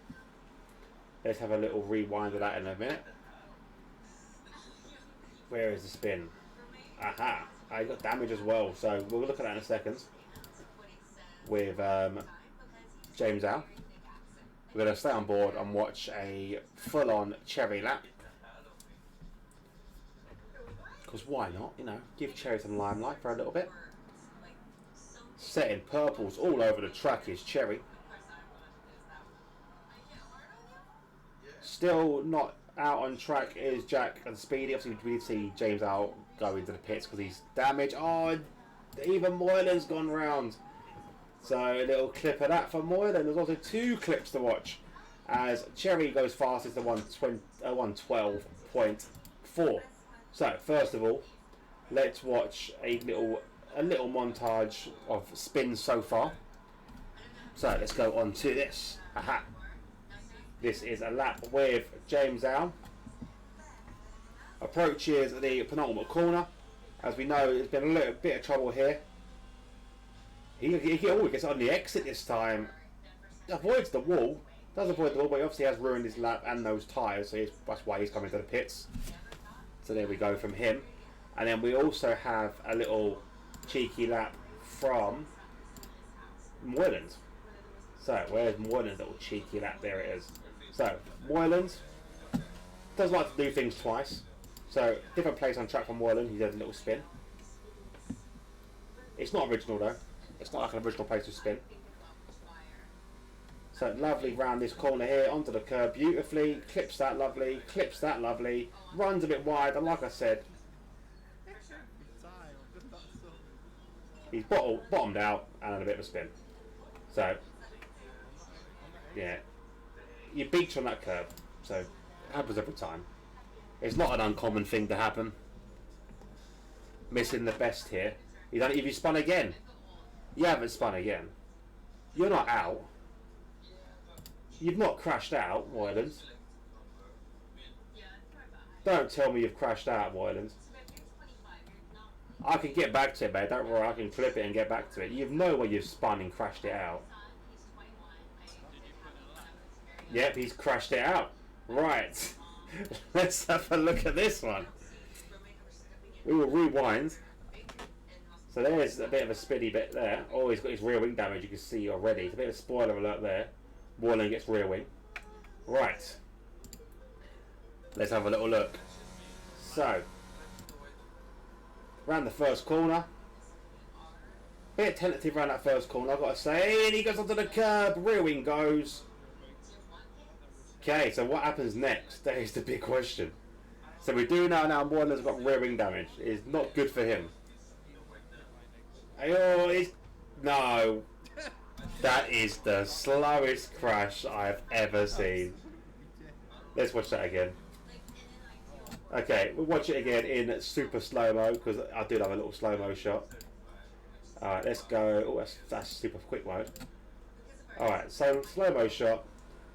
Let's have a little rewind of that in a minute. Where is the spin? Aha! I got damage as well, so we'll look at that in a second. With James Howe. We're going to stay on board and watch a full-on Cherry lap. Because why not? You know, give Cherry some limelight for a little bit. Setting purples all over the track is Cherry. Still not out on track is Jack and Speedy. Obviously, we did see James out go into the pits because he's damaged. Oh, even Moylan's gone round. So a little clip of that for Moylan. There's also 2 clips to watch as Cherry goes fastest to 112.4. So first of all, let's watch a little montage of spins so far. So let's go on to this. Aha. This is a lap with James Al. Approaches the penultimate corner. As we know, there's been a little bit of trouble here. He gets on the exit this time. Avoids the wall. Does avoid the wall, but he obviously has ruined his lap and those tyres, so that's why he's coming to the pits. So there we go from him. And then we also have a little cheeky lap from Moyland. So where's Moyland's little cheeky lap? There it is. So Moyland does like to do things twice. So different place on track from Moyland. He does a little spin. It's not original though. It's not like an original place to spin. So lovely round this corner here onto the curb beautifully. Clips that lovely. Clips that lovely. Runs a bit wide, and like I said, he's bottomed out and had a bit of a spin. So yeah, you beach on that curb. So it happens every time. It's not an uncommon thing to happen. Missing the best here. You don't even spun again. You haven't spun again. You're not out. You've not crashed out, Moyland. Don't tell me you've crashed out, Moyland. I can get back to it, mate. Don't worry, I can clip it and get back to it. You know where you've spun and crashed it out. Yep, he's crashed it out. Right. Let's have a look at this one. We will rewind. So there's a bit of a spinny bit there. Oh, he's got his rear wing damage, you can see already. It's a bit of a spoiler alert there. Moylan gets rear wing. Right. Let's have a little look. So, round the first corner. Bit tentative around that first corner, I've got to say. And he goes onto the curb. Rear wing goes. Okay, so what happens next? That is the big question. So we do know now Moylan's got rear wing damage. It's not good for him. Oh, no. That is the slowest crash I've ever seen. Let's watch that again. Okay, we'll watch it again in super slow-mo because I did have a little slow-mo shot. Alright, let's go. Oh, that's super quick mode. Alright, so slow-mo shot.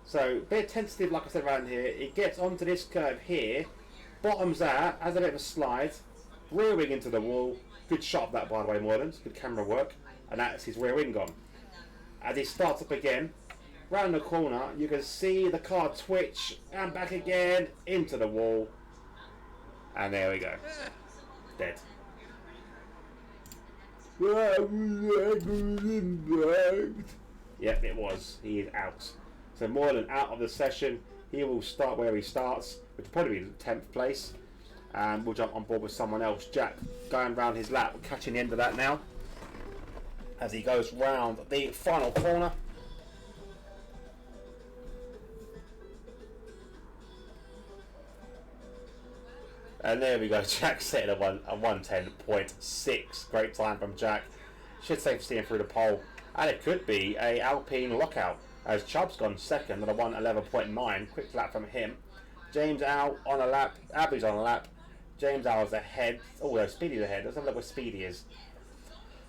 So, bit tentative like I said around here. It gets onto this curve here. Bottoms out, has a bit of a slide. Rear wing into the wall. Good shot of that, by the way, Moylan. Good camera work. And that's his rear wing gone. As he starts up again, round the corner, you can see the car twitch and back again into the wall. And there we go. Dead. Yep, it was. He is out. So Moylan out of the session. He will start where he starts, which will probably be 10th place. And we'll jump on board with someone else. Jack going round his lap, catching the end of that now. As he goes round the final corner. And there we go, Jack setting a 110.6. Great time from Jack. Should save steam through the pole. And it could be a Alpine lockout, as Chubb's gone second at a 111.9. Quick lap from him. James out on a lap. Abby's on a lap. James Al's ahead. Oh, no, Speedy's ahead. Let's have a look where Speedy is.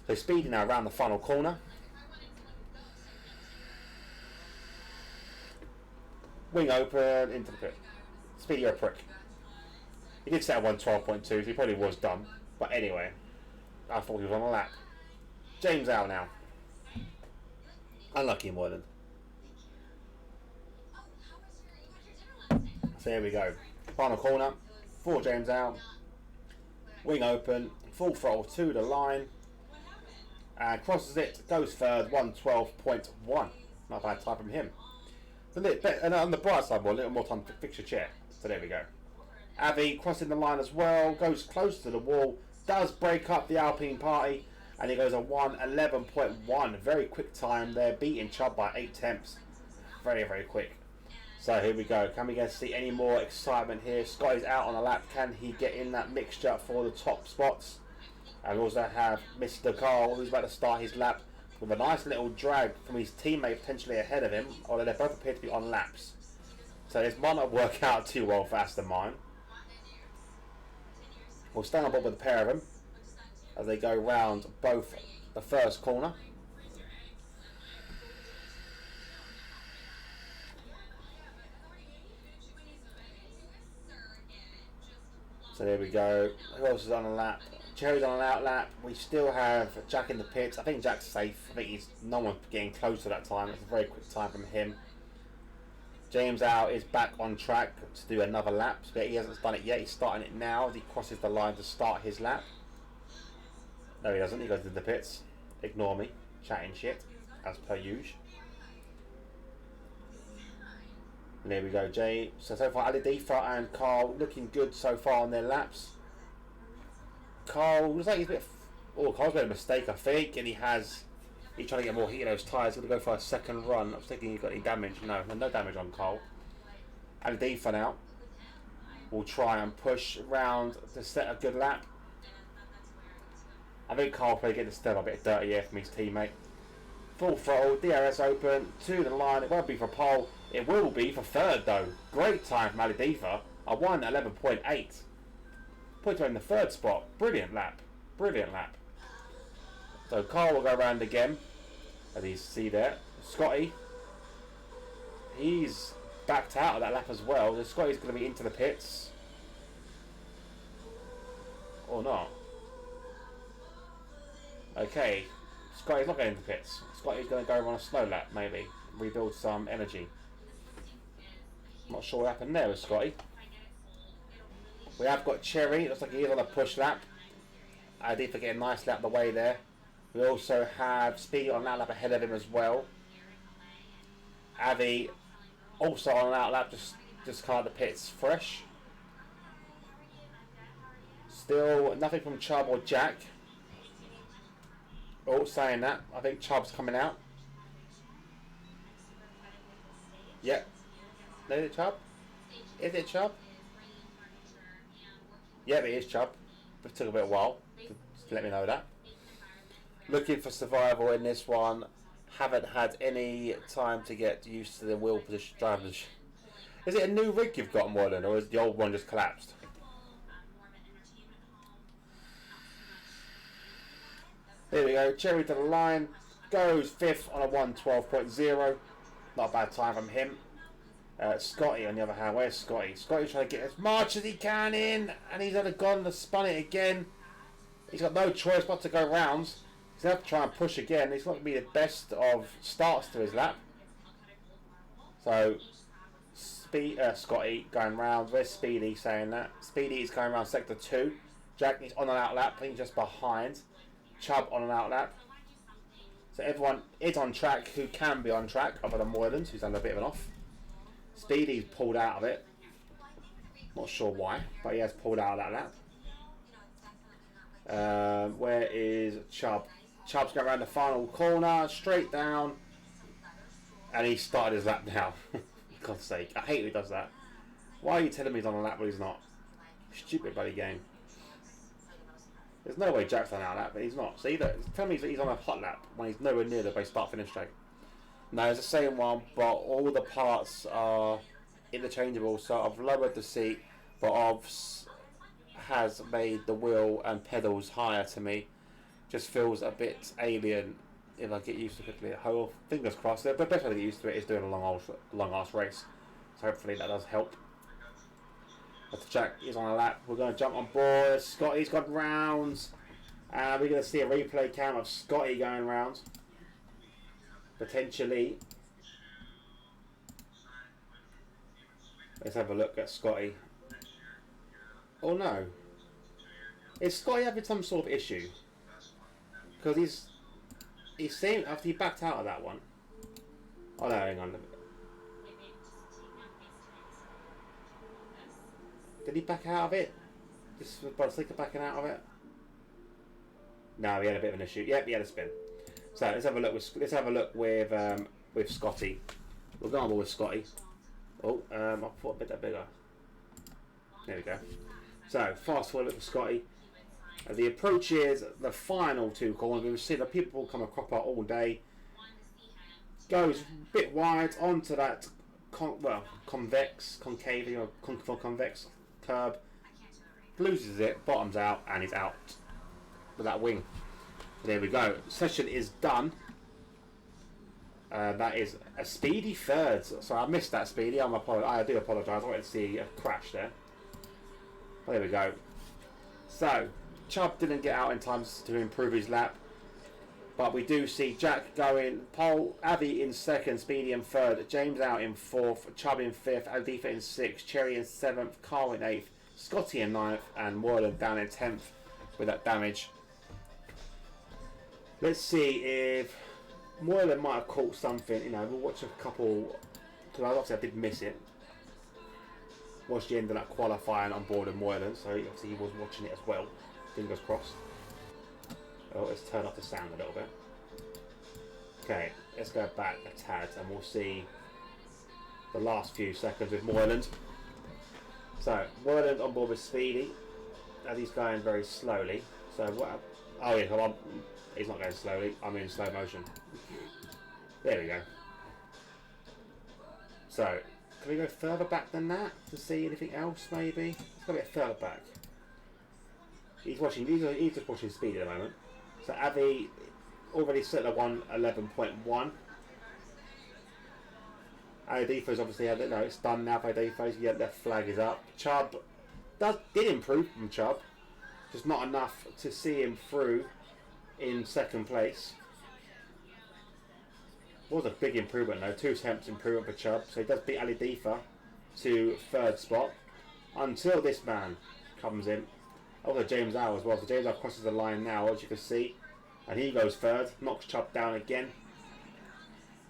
So Speedy now around the final corner. Wing open into the pit. Speedy, you're a prick. He did set a 112.2, so he probably was done. But anyway, I thought he was on a lap. James Al now. Unlucky Moylan. So there we go. Final corner for James Al. Wing open, full throttle to the line. And crosses it, goes third, 112.1. Not a bad time from him. A little bit, and on the bright side, a little more time to fix your chair. So there we go. Avi crossing the line as well, goes close to the wall, does break up the Alpine party, And he goes a 1:11.1. Very quick time there, beating Chubb by 8 tenths. Very, very quick. So here we go. Can we get to see any more excitement here? Scotty's out on a lap. Can he get in that mixture for the top spots? And we also have Mr. Carl, who's about to start his lap with a nice little drag from his teammate potentially ahead of him, although they both appear to be on laps. So this might not work out too well for Aston Martin. We'll stand on board with a pair of them as they go round both the first corner. So there we go. Who else is on a lap? Cherry's on an out lap. We still have Jack in the pits. I think Jack's safe. I think no one's getting close to that time. It's a very quick time from him. James Howe is back on track to do another lap, but he hasn't done it yet. He's starting it now as he crosses the line to start his lap. No, he doesn't. He goes to the pits. Ignore me. Chatting shit, as per usual. And there we go, Jay. So far, Aladifa and Carl looking good so far on their laps. Carl looks like he's a bit. Carl's made a mistake, I think, and he's trying to get more heat in those tyres. He's going to go for a second run. I was thinking he's got any damage. No damage on Carl. Aladifa now will try and push round to set a good lap. I think Carl probably getting the step a bit dirty here from his teammate. Full throttle, DRS open, to the line. It won't be for pole. It will be for third though. Great time from Aladifa. A 1:11.8. Puts him in the third spot. Brilliant lap. Brilliant lap. So Carl will go around again. As you see there. Scotty. He's backed out of that lap as well. So Scotty's going to be into the pits. Or not. Okay. Scotty's not going into the pits. Scotty's going to go on a slow lap maybe. Rebuild some energy. Not sure what happened there with Scotty. We have got Cherry. It looks like he is on a push lap. I did forget a nice lap the way there. We also have Speedy on that lap ahead of him as well. Avi also on that lap, just cleared the pits fresh. Still nothing from Chubb or Jack. Oh, saying that, I think Chubb's coming out. Yep. Is it Chubb? Is it Chubb? Yep, it is Chubb. It took a bit of a while to let me know that. Looking for survival in this one. Haven't had any time to get used to the wheel position driving. Is it a new rig you've got, Moylan, or is the old one just collapsed? Here we go. Cherry to the line. Goes fifth on a 1:12.0. Not a bad time from him. Scotty, on the other hand, where's Scotty? Scotty's trying to get as much as he can in, and he's either gone and spun it again. He's got no choice but to go rounds. He's going to have to try and push again. It's not going to be the best of starts to his lap. So, Scotty going round. Where's Speedy saying that? Speedy is going around sector 2. Jack is on an out lap, I think just behind. Chubb on an out lap. So everyone is on track who can be on track, other than Moylan's, who's under a bit of an off. Speedy's pulled out of it. Not sure why, but he has pulled out of that lap. Where is Chubb? Chubb's going around the final corner, straight down, and he started his lap now. For God's sake, I hate when he does that. Why are you telling me he's on a lap when he's not? Stupid bloody game. There's no way Jack's on our lap, but he's not. So tell me he's on a hot lap when he's nowhere near the base start finish straight. No, it's the same one, but all the parts are interchangeable. So I've lowered the seat, but has made the wheel and pedals higher to me. Just feels a bit alien if I get used to it. Oh, fingers crossed. The best way to get used to it is doing a long ass race. So hopefully that does help. But Jack is on a lap. We're going to jump on board. Scotty's got rounds. And we're going to see a replay cam of Scotty going rounds. Potentially. Let's have a look at Scotty. Oh no. Is Scotty having some sort of issue? Because he's seen after he backed out of that one. Oh no, hang on. Did he back out of it? Just by the sake of backing out of it? No, he had a bit of an issue. Yep, he had a spin. So let's have a look with Scotty. We'll go on with Scotty. Oh, I thought a bit that bigger. There we go. So fast forward with Scotty. The approach is the final two corners. We've seen the people come a cropper all day. Goes a bit wide onto that convex curb. Loses it, bottoms out, and he's out with that wing. There we go. Session is done. That is a speedy third. So I missed that speedy. I do apologise. I wanted to see a crash there. Well, there we go. So Chubb didn't get out in time to improve his lap, but we do see Jack going pole, Avi in second, Speedy in third, James out in fourth, Chubb in fifth, Adifa in sixth, Cherry in seventh, Carl in eighth, Scotty in ninth, and Moreland down in 10th with that damage. Let's see if Moreland might have caught something. You know, we'll watch a couple, because obviously I did miss it. Watched the end of that qualifying on board of Moreland, so obviously he was watching it as well. Fingers crossed. Oh, let's turn off the sound a little bit. Okay, let's go back a tad and we'll see the last few seconds with Moreland. So, Moreland on board with Speedy, as he's going very slowly. So, what? Oh yeah, come on. He's not going slowly, I'm in slow motion. There we go. So, can we go further back than that to see anything else maybe? Let's go a bit further back. He's just watching Speed at the moment. So Avi already set a 111.1. Adifa's obviously had it. No, it's done now for Adifa's. Yeah, their flag is up. Chubb did improve from Chubb, just not enough to see him through in second place. Was a big improvement though. 2 attempts improvement for Chubb, so he does beat Adifa to third spot until this man comes in. Also James Howe as well. So James Howe crosses the line now, as you can see, and he goes third, knocks Chubb down again,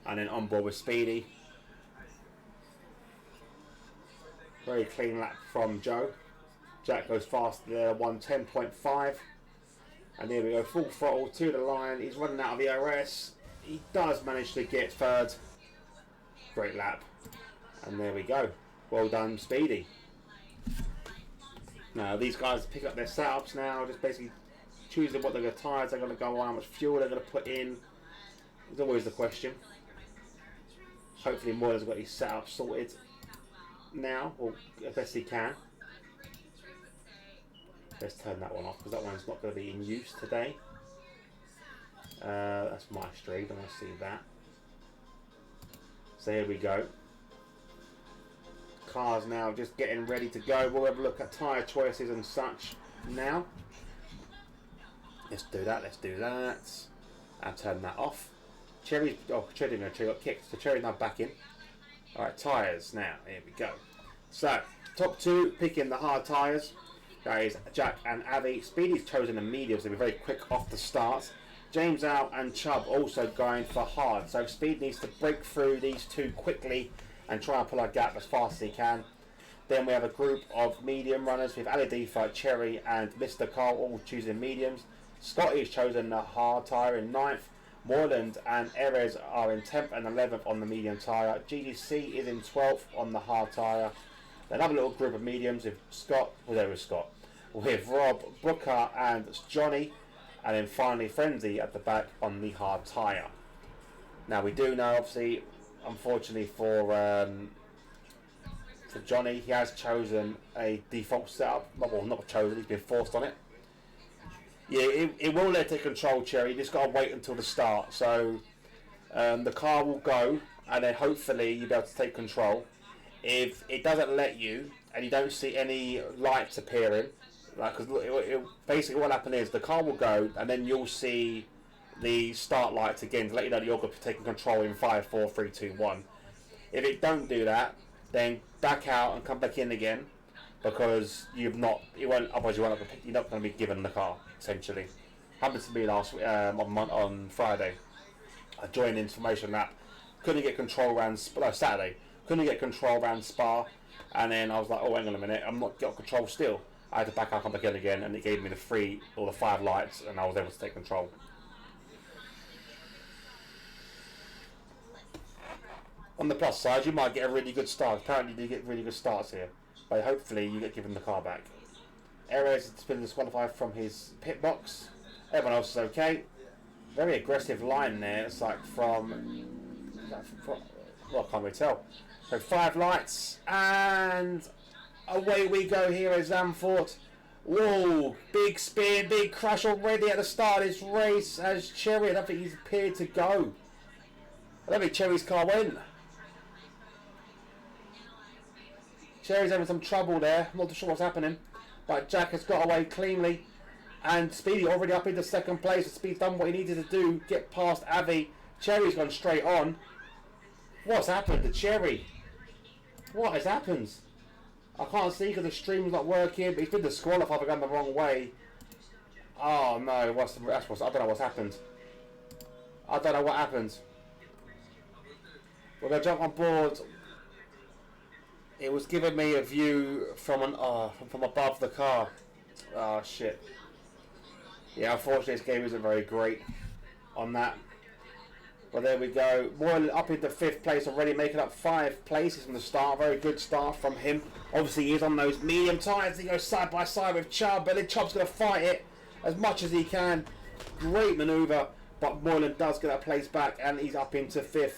and then on board with Speedy. Very clean lap from Joe. Jack goes fast there, 110.5, and there we go, full throttle to the line. He's running out of the OS. He does manage to get third. Great lap, and there we go. Well done, Speedy. Now these guys pick up their setups now, just basically choosing what the tyres they're going to go on, how much fuel they're going to put in. It's always the question. Hopefully Moyer's got his setup sorted now, or as best he can. Let's turn that one off because that one's not going to be in use today. That's my stream, I want to see that. So here we go. Cars now just getting ready to go. We'll have a look at tyre choices and such now. Let's do that, and turn that off. Cherry got kicked, so Cherry's now back in. Alright, tyres now, here we go. So, top two picking the hard tyres. That is Jack and Avi. Speedy's chosen the mediums, so they'll be very quick off the start. James Al and Chubb also going for hard, so Speed needs to break through these two quickly and try and pull a gap as fast as he can. Then we have a group of medium runners with Aladifa, Cherry and Mr. Carl all choosing mediums. Scotty's chosen the hard tyre in 9th. Moreland and Erez are in 10th and 11th on the medium tyre. GDC is in 12th on the hard tyre. Another little group of mediums with Rob, Booker and Johnny, and then finally Frenzy at the back on the hard tyre. Now we do know, obviously, unfortunately for Johnny, he has chosen a default setup. Well, not chosen, he's been forced on it. Yeah, it will let it control, Cherry. You just got to wait until the start. So the car will go, and then hopefully you'll be able to take control. If it doesn't let you, and you don't see any lights appearing, like, cause basically what will happen is the car will go, and then you'll see the start lights again to let you know that you're going to be taking control in 5, 4, 3, 2, 1. If it don't do that, then back out and come back in again, because you're not going to be given the car, essentially. Happened to me last on Friday. I joined the information lap, couldn't get control around Saturday, couldn't get control around Spa, and then I was like, oh, hang on a minute, I'm not got control still. I had to back up again, and it gave me the 3 or the 5 lights, and I was able to take control. On the plus side, you might get a really good start. Apparently, you get really good starts here, but hopefully, you get given the car back. Ares has been disqualified from his pit box. Everyone else is okay. Very aggressive line there. It's like from well, I can't really tell. So 5 lights, and away we go here at Zandvoort. Whoa, big spin, big crash already at the start of this race as Cherry, I don't think he's appeared to go. I don't think Cherry's car went. Cherry's having some trouble there, I'm not too sure what's happening. But Jack has got away cleanly. And Speedy already up into 2nd place. Speed's done what he needed to do, get past Avi. Cherry's gone straight on. What's happened to Cherry? What has happened? I can't see because the stream's not working, but he's been disqualified for going the wrong way. Oh no, I don't know what's happened. I don't know what happened. We're going to jump on board. It was giving me a view from from above the car. Oh shit. Yeah, unfortunately this game isn't very great on that. But there we go. Moylan up into 5th place already, making up 5 places from the start. Very good start from him. Obviously he is on those medium tyres. He goes side by side with Chubb, but then Chubb's going to fight it as much as he can. Great manoeuvre, but Moylan does get that place back, and he's up into 5th.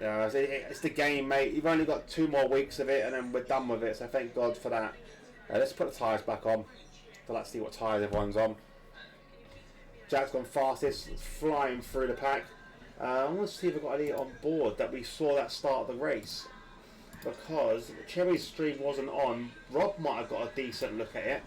Yeah, it's the game, mate. You've only got 2 more weeks of it, and then we're done with it. So thank God for that. Let's put the tyres back on. So let's see what tyres everyone's on. Jack's gone fastest, flying through the pack. I want to see if we've got any on board that we saw that start of the race. Because Cherry's stream wasn't on. Rob might have got a decent look at it.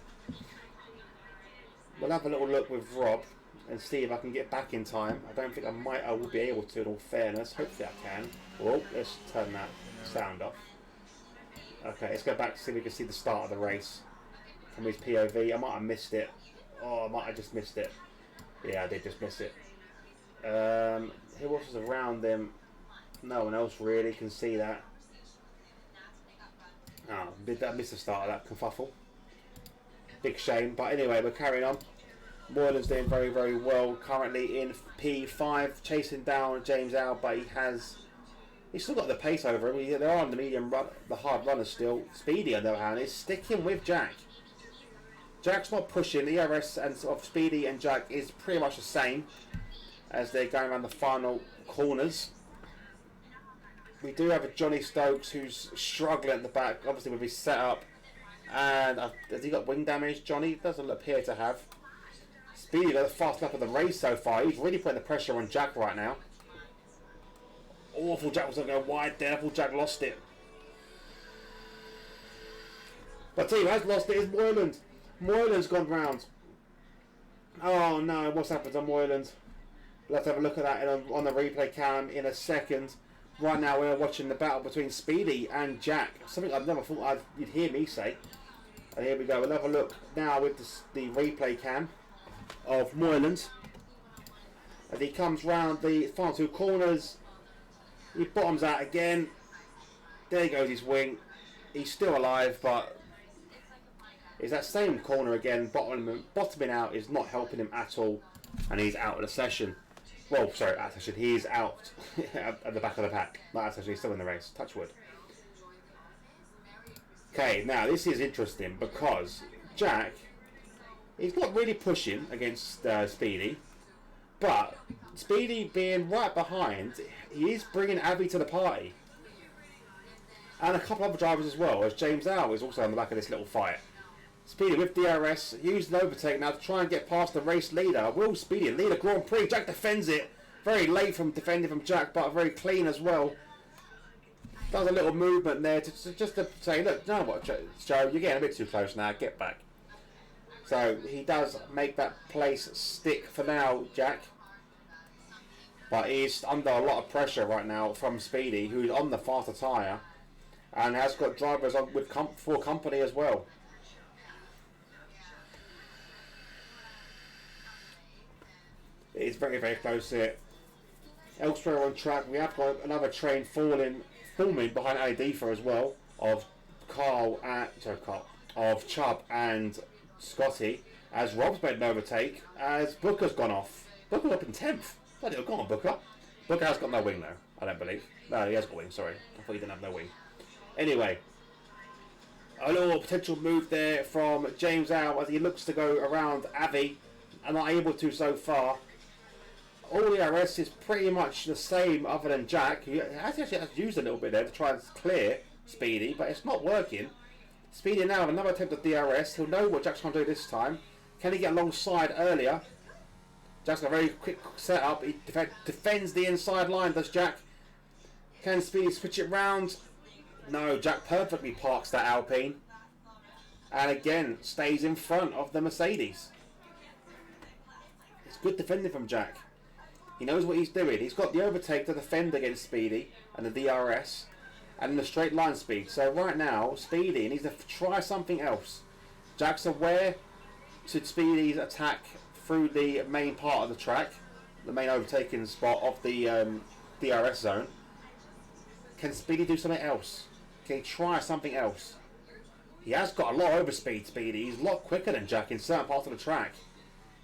We'll have a little look with Rob and see if I can get back in time. I don't think I will be able to, in all fairness. Hopefully I can. Oh, let's turn that sound off. Okay, let's go back to see if we can see the start of the race from his POV. I might have missed it. Oh, I might have just missed it. Yeah, I did just miss it. Who else is around them? No one else really can see that. Oh, I missed the start of that kerfuffle. Big shame, but anyway, we're carrying on. Moylan's doing very, very well. Currently in P5, chasing down James Al, but he's still got the pace over him. They're on the medium run, the hard runners still. Speedy, on the other hand, is sticking with Jack. Jack's not pushing. The ERS and of Speedy and Jack is pretty much the same as they're going around the final corners. We do have a Johnny Stokes who's struggling at the back, obviously with his setup. And has he got wing damage? Johnny doesn't appear to have. Speedy got the fast lap of the race so far. He's really putting the pressure on Jack right now. Awful Jack was going to go wide there. Awful Jack lost it. But team has lost it is Moylan. Moylan's gone round. Oh no, what's happened to Moylan? We'll have to have a look at that on the replay cam in a second. Right now we're watching the battle between Speedy and Jack. Something I've never thought you'd hear me say. And here we go. We'll have a look now with the replay cam of Moylan. As he comes round the final 2 corners. He bottoms out again. There goes his wing. He's still alive, but is that same corner again, bottoming out is not helping him at all, and he's out of the session. Well, sorry, out of the session. He is out at the back of the pack. Not out of the session, he's still in the race. Touch wood. Okay, now this is interesting because Jack, he's not really pushing against Speedy, but Speedy being right behind, he is bringing Abby to the party. And a couple other drivers as well, as James Al is also on the back of this little fight. Speedy with DRS, used an overtake now to try and get past the race leader. Will Speedy lead a Grand Prix? Jack defends it. Very late from defending from Jack, but very clean as well. Does a little movement there just to say, look, you know what, Joe, you're getting a bit too close now, get back. So he does make that place stick for now, Jack. But he's under a lot of pressure right now from Speedy, who's on the faster tyre. And has got drivers on with for company as well. It's very, very close here. Elsewhere on track, we have got another train forming behind Adifa as well, of of Chubb and Scotty as Rob's made an overtake as Booker's gone off. Booker's up in 10th. Bloody hell, go on, Booker. Booker has got no wing though, I don't believe. No, he has got wing, sorry. I thought he didn't have no wing. Anyway, a little potential move there from James Al as he looks to go around Avi and not able to so far. All the RS is pretty much the same other than Jack, who actually has used a little bit there to try and clear Speedy, but it's not working. Speedy now with another attempt at DRS. He'll know what Jack's going to do this time. Can he get alongside earlier? Jack's got a very quick setup. He defends the inside line, does Jack. Can Speedy switch it round? No, Jack perfectly parks that Alpine. And again, stays in front of the Mercedes. It's good defending from Jack. He knows what he's doing. He's got the overtake to defend against Speedy and the DRS and the straight line speed. So right now, Speedy needs to try something else. Jack's aware to Speedy's attack through the main part of the track, the main overtaking spot of the DRS zone. Can Speedy do something else? Can he try something else? He has got a lot of overspeed, Speedy. He's a lot quicker than Jack in certain parts of the track.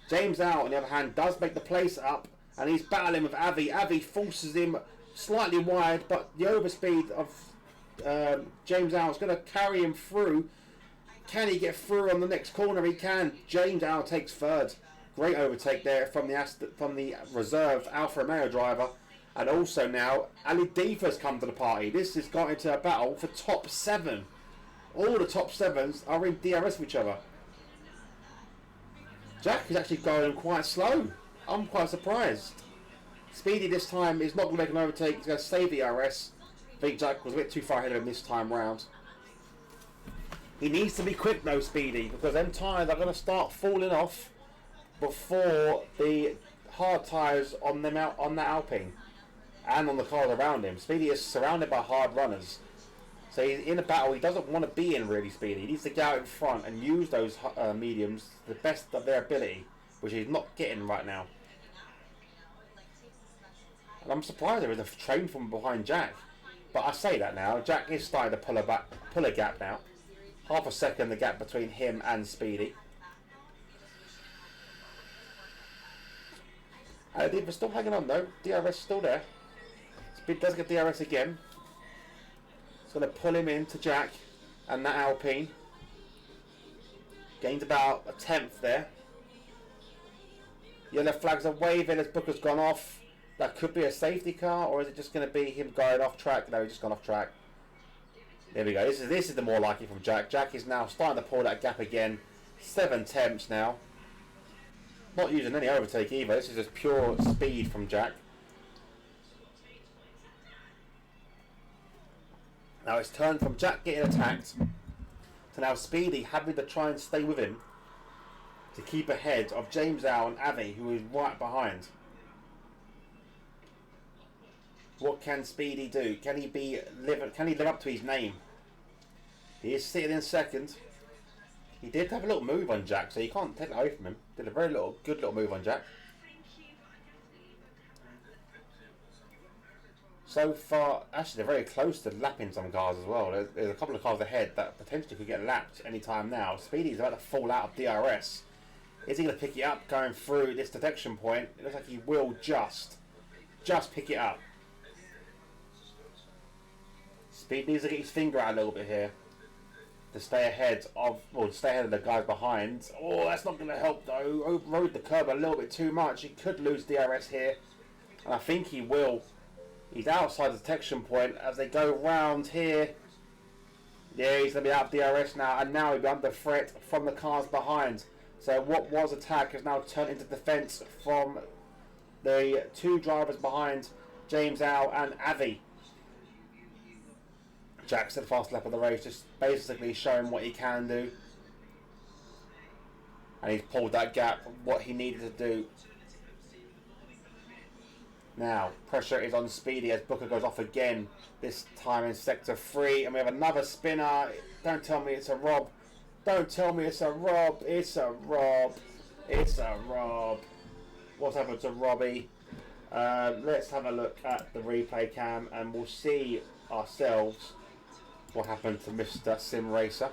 James Out, on the other hand, does make the place up, and he's battling with Avi. Avi forces him slightly wide, but the overspeed of James Out is going to carry him through. Can he get through on the next corner? He can. James Out takes third. Great overtake there from the reserve Alfa Romeo driver. And also now, Ali Deefa's come to the party. This has got into a battle for top 7. All the top 7s are in DRS with each other. Jack is actually going quite slow. I'm quite surprised. Speedy this time is not going to make an overtake. He's going to save the DRS. I think Jack was a bit too far ahead of him this time round. He needs to be quick though, Speedy, because them tyres are going to start falling off before the hard tyres on that Alpine and on the cars around him. Speedy is surrounded by hard runners. So he's in a battle he doesn't want to be in, really, Speedy. He needs to get out in front and use those mediums to the best of their ability, which he's not getting right now. And I'm surprised there is a train from behind Jack. But I say that now. Jack is starting to pull a gap now. Half a second the gap between him and Speedy. We're still hanging on though. DRS still there. Speed does get DRS again. It's going to pull him into Jack and that Alpine. Gained about a 10th there. Yellow flags are waving as Booker's gone off. That could be a safety car, or is it just going to be him going off track? No, he's just gone off track. There we go. This is the more likely from Jack. Jack is now starting to pull that gap again. 7 tenths now. Not using any overtake either. This is just pure speed from Jack. Now it's turned from Jack getting attacked to now Speedy having to try and stay with him to keep ahead of James Al and Avi, who is right behind. What can Speedy do? Can he live up to his name? He is sitting in second. He did have a little move on Jack, so you can't take that away from him. Did a very good little move on Jack. So far, actually, they're very close to lapping some cars as well. There's a couple of cars ahead that potentially could get lapped any time now. Speedy's about to fall out of DRS. Is he going to pick it up going through this detection point? It looks like he will just pick it up. Speed needs to get his finger out a little bit here to stay ahead of the guys behind. Oh, that's not going to help though. Overrode the curb a little bit too much. He could lose DRS here, and I think he will. He's outside the detection point as they go round here. Yeah, he's going to be out of DRS now, and now he'll be under threat from the cars behind. So what was attack has now turned into defence from the 2 drivers behind James Al and Avi. Jack's the fast lap of the race, just basically showing what he can do. And he's pulled that gap, what he needed to do. Now, pressure is on Speedy as Booker goes off again, this time in Sector 3. And we have another spinner. Don't tell me it's a Rob. Don't tell me it's a Rob. It's a Rob. It's a Rob. What's happened to Robbie? Let's have a look at the replay cam and we'll see ourselves what happened to Mr. Sim Racer.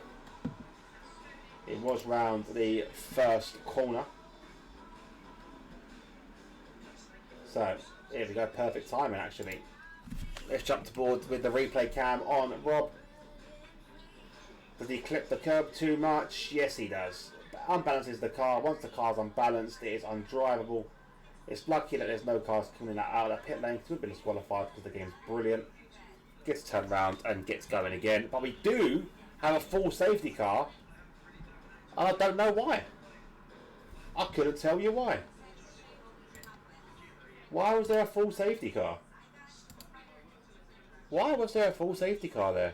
It was round the first corner. So, here we go, perfect timing actually. Let's jump to board with the replay cam on Rob. Does he clip the curb too much? Yes, he does. Unbalances the car. Once the car's unbalanced, it is undrivable. It's lucky that there's no cars coming out of that pit lane. It would have been disqualified because the game's brilliant. Gets turned around and gets going again. But we do have a full safety car. And I don't know why. I couldn't tell you why. Why was there a full safety car? Why was there a full safety car there?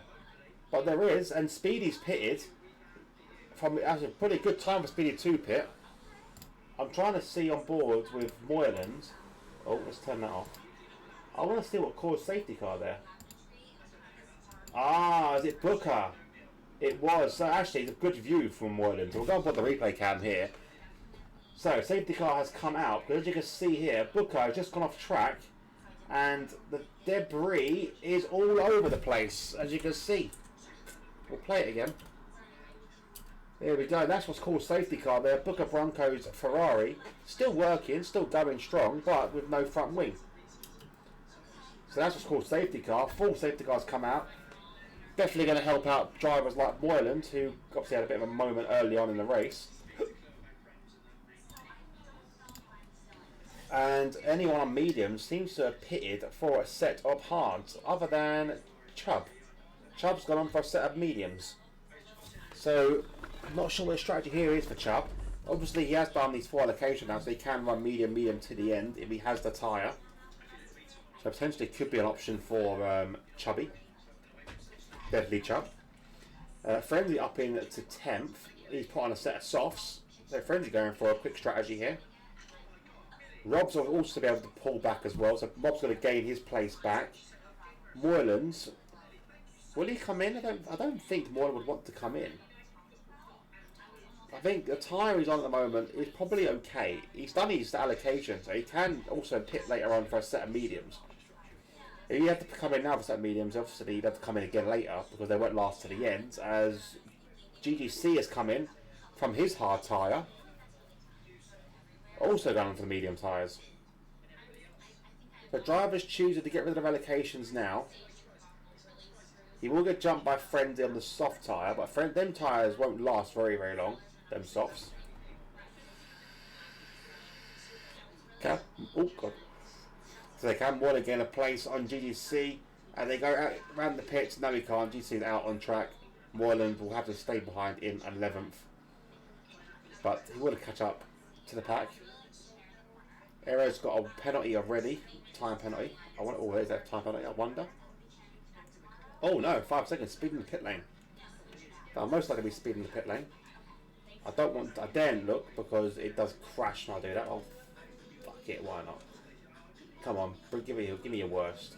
But there is, and Speedy's pitted. That's a pretty good time for Speedy to pit. I'm trying to see on board with Moyland. Oh, let's turn that off. I want to see what caused safety car there. Ah, is it Booker? It was. So actually, it's a good view from Moyland. So we'll go and put the replay cam here. So, safety car has come out. But as you can see here, Booker has just gone off track. And the debris is all over the place, as you can see. We'll play it again. There we go. That's what's called safety car there. Booker Bronco's Ferrari. Still working, still going strong, but with no front wing. So that's what's called safety car. Full safety car's come out. Definitely going to help out drivers like Moyland, who obviously had a bit of a moment early on in the race. And anyone on mediums seems to have pitted for a set of hards, other than Chubb. Chubb's gone on for a set of mediums. So, I'm not sure what the strategy here is for Chubb. Obviously, he has done these 4 allocations now, so he can run medium to the end if he has the tyre. So, potentially could be an option for Chubby. Definitely Chubb. Frenzy up in to 10th. He's put on a set of softs. So, Frenzy going for a quick strategy here. Rob's will also be able to pull back as well, so Rob's going to gain his place back. Moylan's, will he come in? I don't think Moylan would want to come in. I think the tyre he's on at the moment is probably okay. He's done his allocation, so he can also pit later on for a set of mediums. If he had to come in now for a set of mediums, obviously he'd have to come in again later because they won't last to the end, as GGC has come in from his hard tyre. Also going for the medium tyres. The driver's choosing to get rid of the allocations now. He will get jumped by Frenzy on the soft tyre, but them tyres won't last very, very long. Them softs. Oh god. So they can want to gain a place on GGC, and they go out around the pits. No, he can't. GGC is out on track. Moyland will have to stay behind in 11th, but he will catch up to the pack. Aero's got a penalty already, time penalty. I wonder, oh, there's that time penalty, I wonder. Oh no, 5 seconds, speeding the pit lane. I'm most likely to be speeding the pit lane. I daren't look because it does crash when I do that. Oh, fuck it, why not? Come on, give me your worst.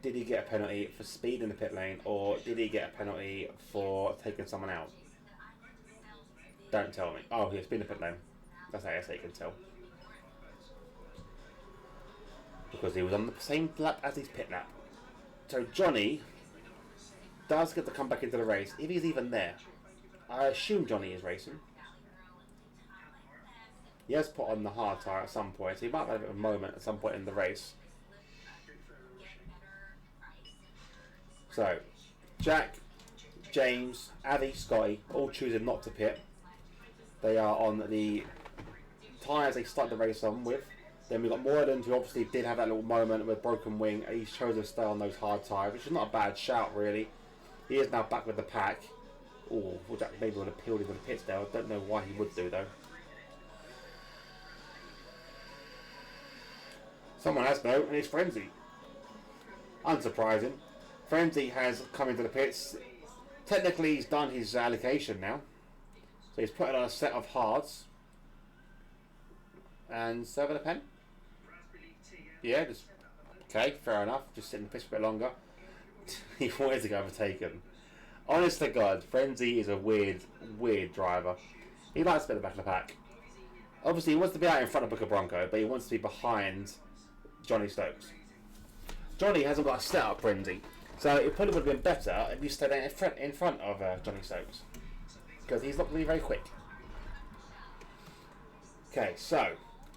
Did he get a penalty for speeding the pit lane, or did he get a penalty for taking someone out? Don't tell me. Oh, he's speeding the pit lane. That's how you can tell. Because he was on the same lap as his pit lap. So Johnny does get to come back into the race, if he's even there. I assume Johnny is racing. He has put on the hard tyre at some point, so he might have had a bit of a moment at some point in the race. So, Jack, James, Addy, Scotty, all choosing not to pit. They are on the tyres they started the race on with. Then we've got Moyland, who obviously did have that little moment with broken wing. He's chosen to stay on those hard tyres, which is not a bad shout, really. He is now back with the pack. Oh, Jack maybe would have peeled into the pits there. I don't know why he would do, though. Someone has, though, and it's Frenzy. Unsurprising. Frenzy has come into the pits. Technically, he's done his allocation now. So he's put it on a set of hards. And serving a pen? Yeah, just... Okay, fair enough. Just sitting in the pits for a bit longer. He wanted to go overtaken. Honest to God, Frenzy is a weird, weird driver. He likes to be at the back of the pack. Obviously, he wants to be out in front of Booker Bronco, but he wants to be behind Johnny Stokes. Johnny hasn't got a setup Frenzy. So it probably would have been better if you stayed in front of Johnny Stokes, because he's not really very quick. Okay, so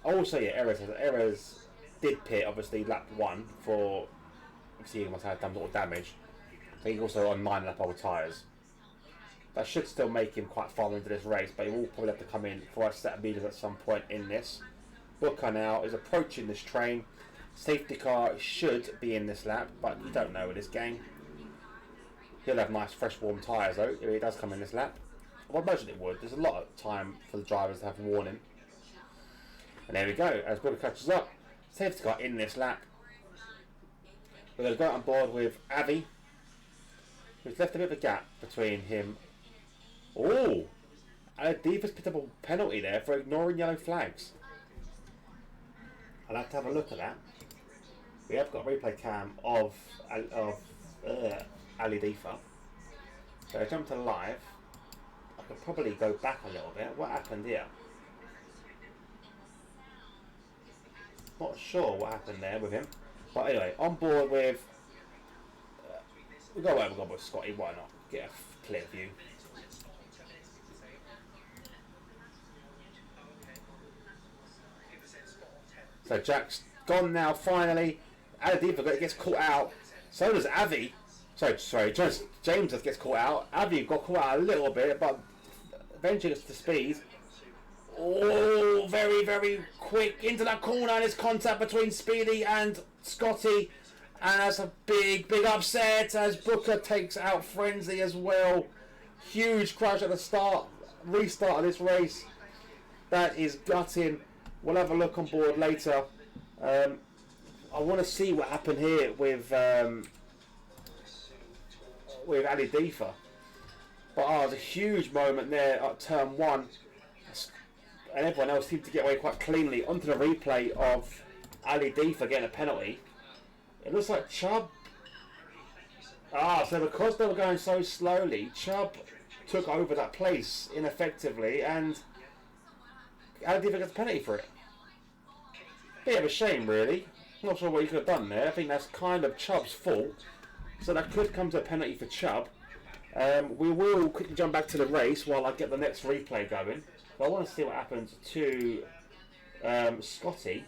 also errors did pit obviously lap 1 for obviously he must have done a lot of damage. So he's also on 9 lap old tyres. That should still make him quite far into this race, but he will probably have to come in for a set of meters at some point in this. Booker now is approaching this train. Safety car should be in this lap, but you don't know with this game. He'll have nice fresh warm tyres though if he does come in this lap. I imagine it would. There's a lot of time for the drivers to have warning. And there we go, as Booker catches up. Safety car in this lap. We're going to go on board with Avi, who's left a bit of a gap between him. Oh! Diva's picked up a penalty there for ignoring yellow flags. I'll have to have a look at that. We have got a replay cam of Ali Diva. So I jump to live. I could probably go back a little bit. What happened here? Not sure what happened there with him. But anyway, on board with... we'll go over with Scotty, why not? Get a clear view. So Jack's gone now, finally. Adiva gets caught out. So does Avi. Sorry, James gets caught out. Avi got caught out a little bit, but eventually gets to speed. Oh, very, very quick into that corner, and it's contact between Speedy and Scotty. And that's a big, big upset as Booker takes out Frenzy as well. Huge crash at the restart of this race. That is gutting. We'll have a look on board later. I want to see what happened here with Ali Diva. But it was a huge moment there at turn 1. And everyone else seemed to get away quite cleanly. Onto the replay of Ali Diva getting a penalty. It looks like Chubb... so because they were going so slowly, Chubb took over that place ineffectively, and Ali Diva gets a penalty for it. Bit of a shame, really. Not sure what he could have done there. I think that's kind of Chubb's fault. So that could come to a penalty for Chubb. We will quickly jump back to the race while I get the next replay going. But I want to see what happens to Scotty,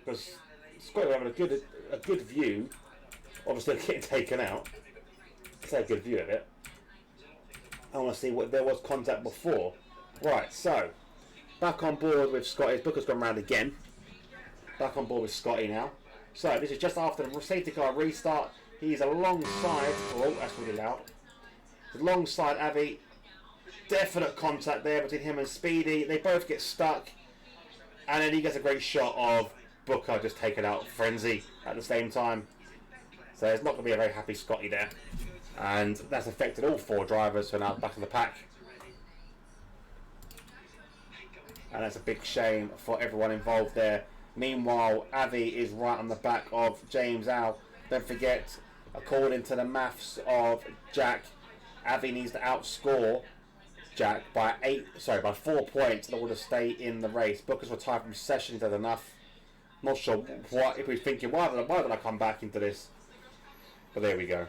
because Scotty will have a good view. Obviously, getting taken out. Say a good view of it. I want to see what there was contact before. Right, so back on board with Scotty. Booker's gone round again. Back on board with Scotty now. So this is just after the safety car restart. He's alongside. Oh, that's really loud. Alongside Avi. Definite contact there between him and Speedy. They both get stuck. And then he gets a great shot of Booker just taking out Frenzy at the same time. So it's not going to be a very happy Scotty there. And that's affected all 4 drivers who are now back in the pack. And that's a big shame for everyone involved there. Meanwhile, Avi is right on the back of James Al. Don't forget, according to the maths of Jack, Avi needs to outscore Jack by 4 points in order to stay in the race. Booker's retired from session, he does enough. Not sure what, if he's thinking, why did I come back into this? But there we go.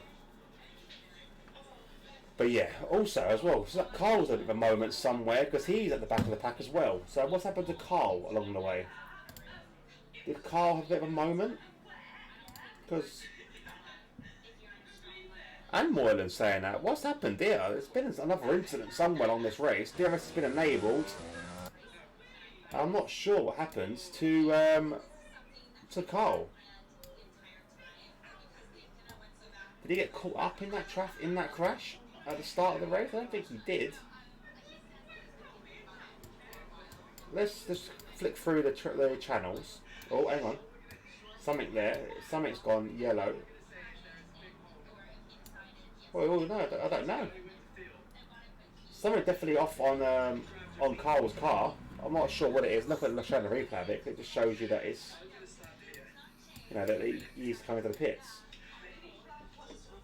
But yeah, also as well, so Carl's at a bit of a moment somewhere because he's at the back of the pack as well. So what's happened to Carl along the way? Did Carl have a bit of a moment? Because... and Moylan's saying that. What's happened here? There's been another incident somewhere on this race. DRS has been enabled. I'm not sure what happens to Carl. Did he get caught up in that crash at the start of the race? I don't think he did. Let's just flick through the channels. Oh, hang on. Something there. Something's gone yellow. Oh no, I don't know. Something definitely off on Carl's car. I'm not sure what it is. Look at the replay of it. It just shows you that it's, that he's coming to the pits.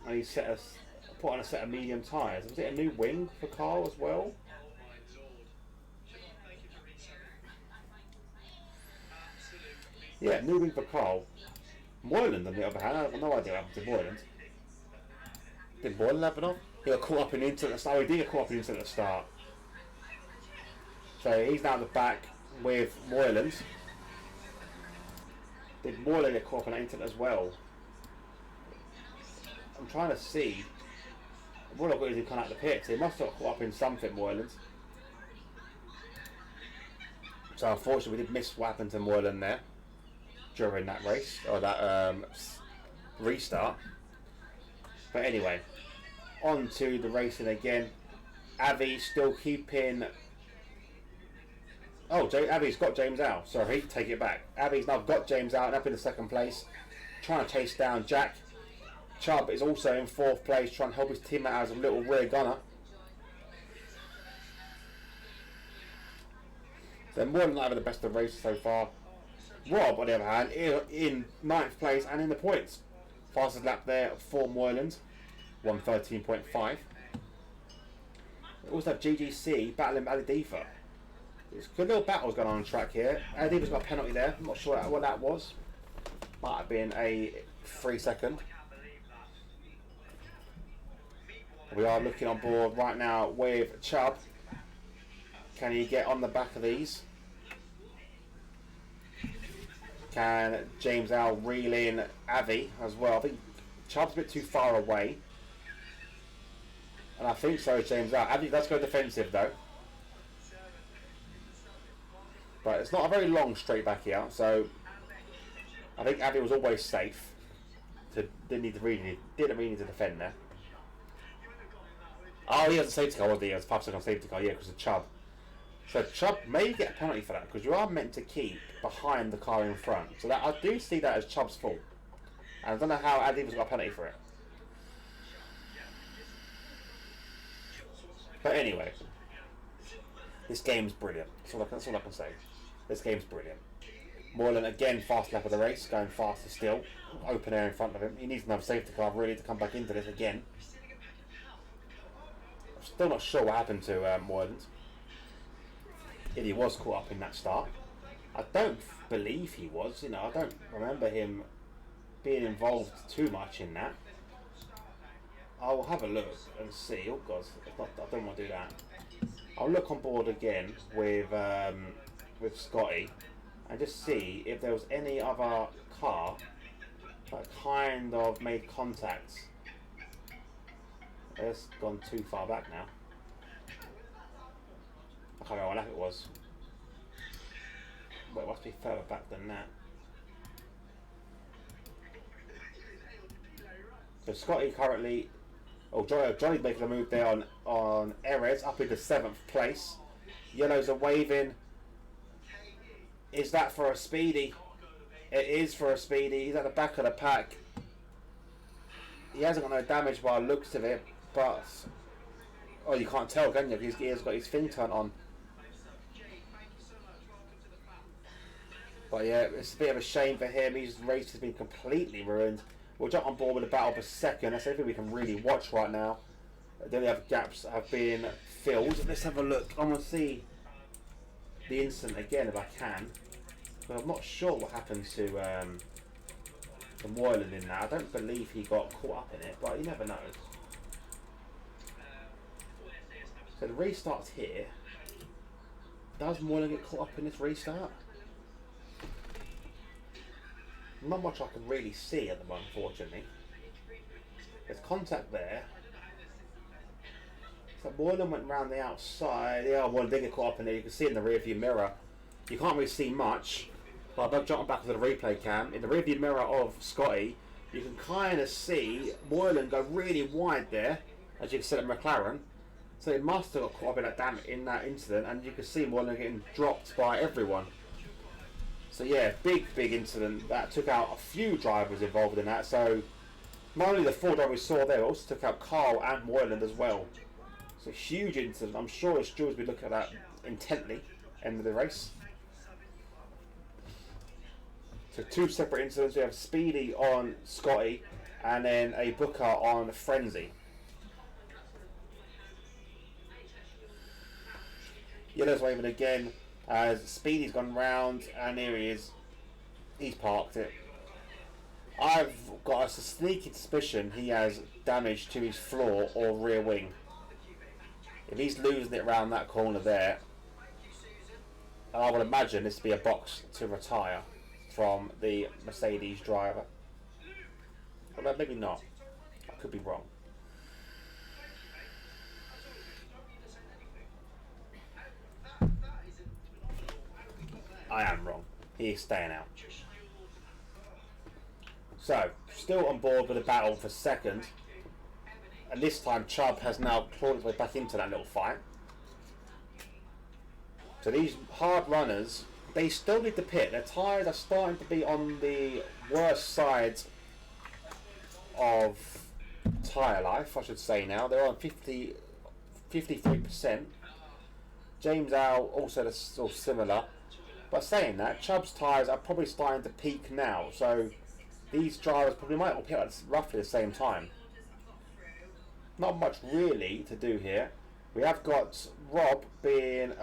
And he's put on a set of medium tyres. Was it a new wing for Carl as well? Yeah, new wing for Carl. Moyland, on the other hand, I have no idea what happened to Moyland. Did Moylan have enough? He got caught up in the incident at the start. Oh, he did get caught up in the incident at the start. So he's now at the back with Moylan. Did Moylan get caught up in that incident as well? I'm trying to see. All I've got is he come out the pits. He must have got caught up in something, Moylan. So unfortunately we did miss what happened to Moylan there during that race, or that restart. But anyway, on to the racing again. Avi still keeping... Oh, Avi's got James out. Sorry, take it back. Avi's now got James out and up in the second place, trying to chase down Jack. Chubb is also in fourth place, trying to help his teammate out as a little rear gunner. They're more than not having the best of the races so far. Rob, on the other hand, in ninth place and in the points. Fastest lap there for Moylan, 1:13.5. We also have GGC battling Aladifa. There's good little battles going on track here. Aladifa's got a penalty there. I'm not sure what that was. Might have been a 3 second. We are looking on board right now with Chubb. Can he get on the back of these? Can James Al reel in Avi as well? I think Chubb's a bit too far away. And I think so is James Al. Avi does go defensive though. But it's not a very long straight back here, so I think Avi was always safe. Didn't really need to defend there. Oh, he has a safety car, wasn't he? He has a 5 second safety car, yeah, because of Chubb. So Chubb may get a penalty for that, because you are meant to keep behind the car in front. So that I do see that as Chubb's fault. And I don't know how Adiva's got a penalty for it. But anyway, this game's brilliant. That's all I can say. This game's brilliant. Moylan again, fast lap of the race, going faster still. Open air in front of him. He needs another safety car really to come back into this again. I'm still not sure what happened to Moylan. If he was caught up in that start. I don't believe he was. I don't remember him being involved too much in that. I'll have a look and see. Oh God, I don't want to do that. I'll look on board again with Scotty and just see if there was any other car that kind of made contact. It's gone too far back now. I can't remember what lap it was. But it must be further back than that. So Scotty currently... Oh, Johnny's making a move there on Erez, up into 7th place. Yellows are waving. Is that for a speedy? It is for a speedy. He's at the back of the pack. He hasn't got no damage by the looks of it, but... Oh, you can't tell, can you? Because he has got his thing turned on. But yeah, it's a bit of a shame for him. His race has been completely ruined. We'll jump on board with the battle for second. That's everything we can really watch right now. The only other gaps have been filled. Let's have a look. I want to see the incident again if I can. But I'm not sure what happened to Moylan in that. I don't believe he got caught up in it, but you never know. So the restart's here. Does Moylan get caught up in this restart? Not much I can really see at the moment, unfortunately. There's contact there. So Moylan went round the outside. Yeah, Moylan did get caught up in there. You can see in the rear view mirror. You can't really see much. But I'm jumping back to the replay cam. In the rear view mirror of Scotty, you can kind of see Moylan go really wide there, as you can see at McLaren. So it must have got caught up in that incident, and you can see Moylan getting dropped by everyone. So yeah, big incident that took out a few drivers involved in that. So not only the 4 drivers we saw there, it also took out Carl and Moylan as well. It's a huge incident. I'm sure the stewards will be looking at that intently end of the race. So 2 separate incidents. We have Speedy on Scotty and then a Booker on Frenzy. Yellow's waving again as Speedy's gone round, and here he is. He's parked it. I've got a sneaky suspicion he has damage to his floor or rear wing. If he's losing it around that corner there, I would imagine this to be a box to retire from the Mercedes driver. Although maybe not. I could be wrong. I am wrong. He is staying out. So, still on board with the battle for second. And this time Chubb has now clawed his way back into that little fight. So these hard runners, they still need to pit. Their tyres are starting to be on the worst side of tyre life, I should say now. They're on 53%. James Al also sort of similar. But saying that, Chubb's tyres are probably starting to peak now. So these drivers probably might all pit at roughly the same time. Not much really to do here. We have got Rob being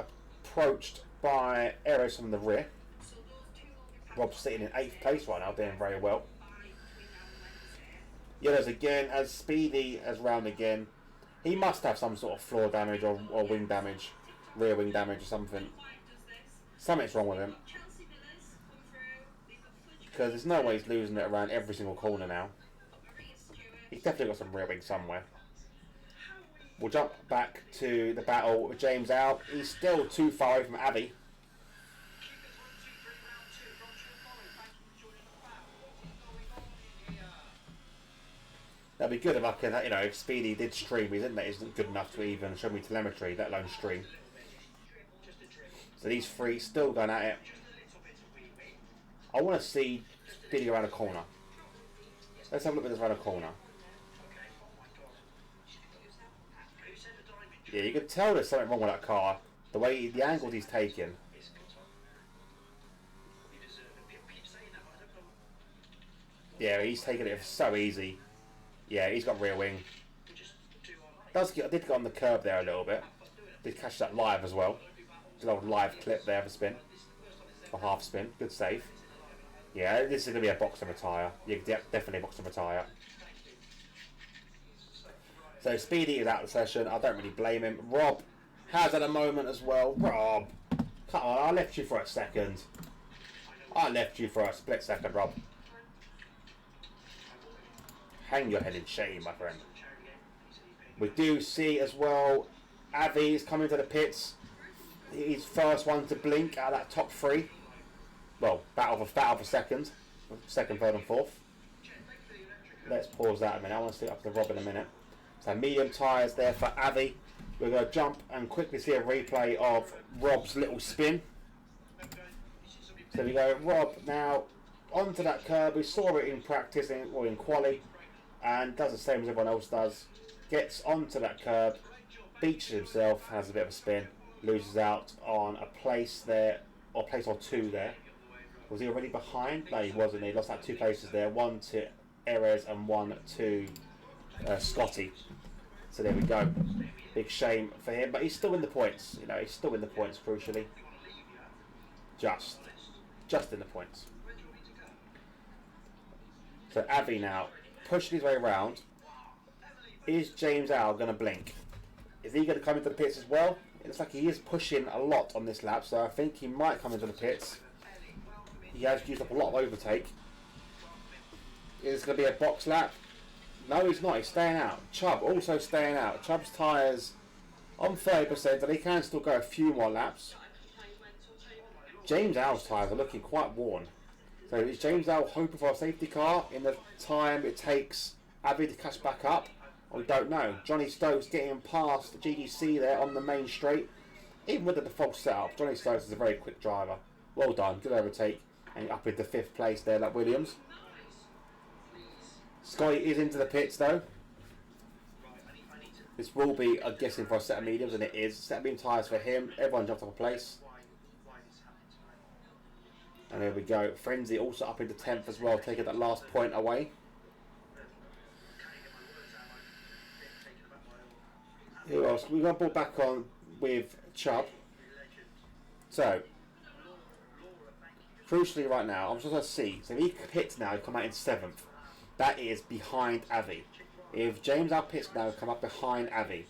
approached by Eros from the rear. Rob's sitting in 8th place right now, doing very well. Yellows again, as speedy as round again. He must have some sort of floor damage or wing damage, rear wing damage or something. Something's wrong with him. Because there's no way he's losing it around every single corner now. He's definitely got some rear wing somewhere. We'll jump back to the battle with James out. He's still too far away from Avi. That'd be good if I could, you know, if Speedy did stream. He isn't good enough to even show me telemetry, let alone stream. So these three still going at it. I want to see Speedy around a corner. Let's have a look at this around a corner. Yeah, you can tell there's something wrong with that car. The way, the angles he's taking. Yeah, he's taking it so easy. Yeah, he's got rear wing. I did get on the curb there a little bit. Did catch that live as well. Good old live clip there for spin. For half spin. Good save. Yeah, this is going to be a box and retire. Yeah, definitely a box and retire. So Speedy is out of the session. I don't really blame him. Rob has had a moment as well. Rob, come on, I left you for a second. I left you for a split second, Rob. Hang your head in shame, my friend. We do see as well, Avi is coming to the pits. He's first one to blink out of that top three. Well, battle for second. Second, third and fourth. Let's pause that a minute. I want to see up to Rob in a minute. So medium tyres there for Avi. We're going to jump and quickly see a replay of Rob's little spin. So we go, Rob now onto that curb. We saw it in practice or in quali, and does the same as everyone else does. Gets onto that curb, beaches himself, has a bit of a spin, loses out on a place there, or place or two there. Was he already behind? No, he wasn't. He lost out 2 places there. 1 to Erez and 1 to Scotty. So there we go. Big shame for him, but he's still in the points. You know, he's still in the points. Crucially, just in the points. So Avi now pushing his way around. Is James Al going to blink? Is he going to come into the pits as well? It looks like he is pushing a lot on this lap, so I think he might come into the pits. He has used up a lot of overtake. Is it going to be a box lap? No, he's not. He's staying out. Chubb also staying out. Chubb's tyres on 30%, but he can still go a few more laps. James Al's tyres are looking quite worn. So is James Al hoping for a safety car in the time it takes Avi to catch back up? We don't know. Johnny Stokes getting past the GDC there on the main straight. Even with the default setup, Johnny Stokes is a very quick driver. Well done. Good overtake. And up into 5th place there, like Williams. Scotty is into the pits though. This will be, I'm guessing, for a set of mediums, and it is. Set of medium tyres for him. Everyone jumped up a place. And there we go. Frenzy also up into 10th as well, taking that last point away. Who else? We're going to ball back on with Chubb. So, crucially right now, I'm just going to see. So if he hits now, he'll come out in 7th. that is behind Avi. If James Al pits now, come up behind Avi.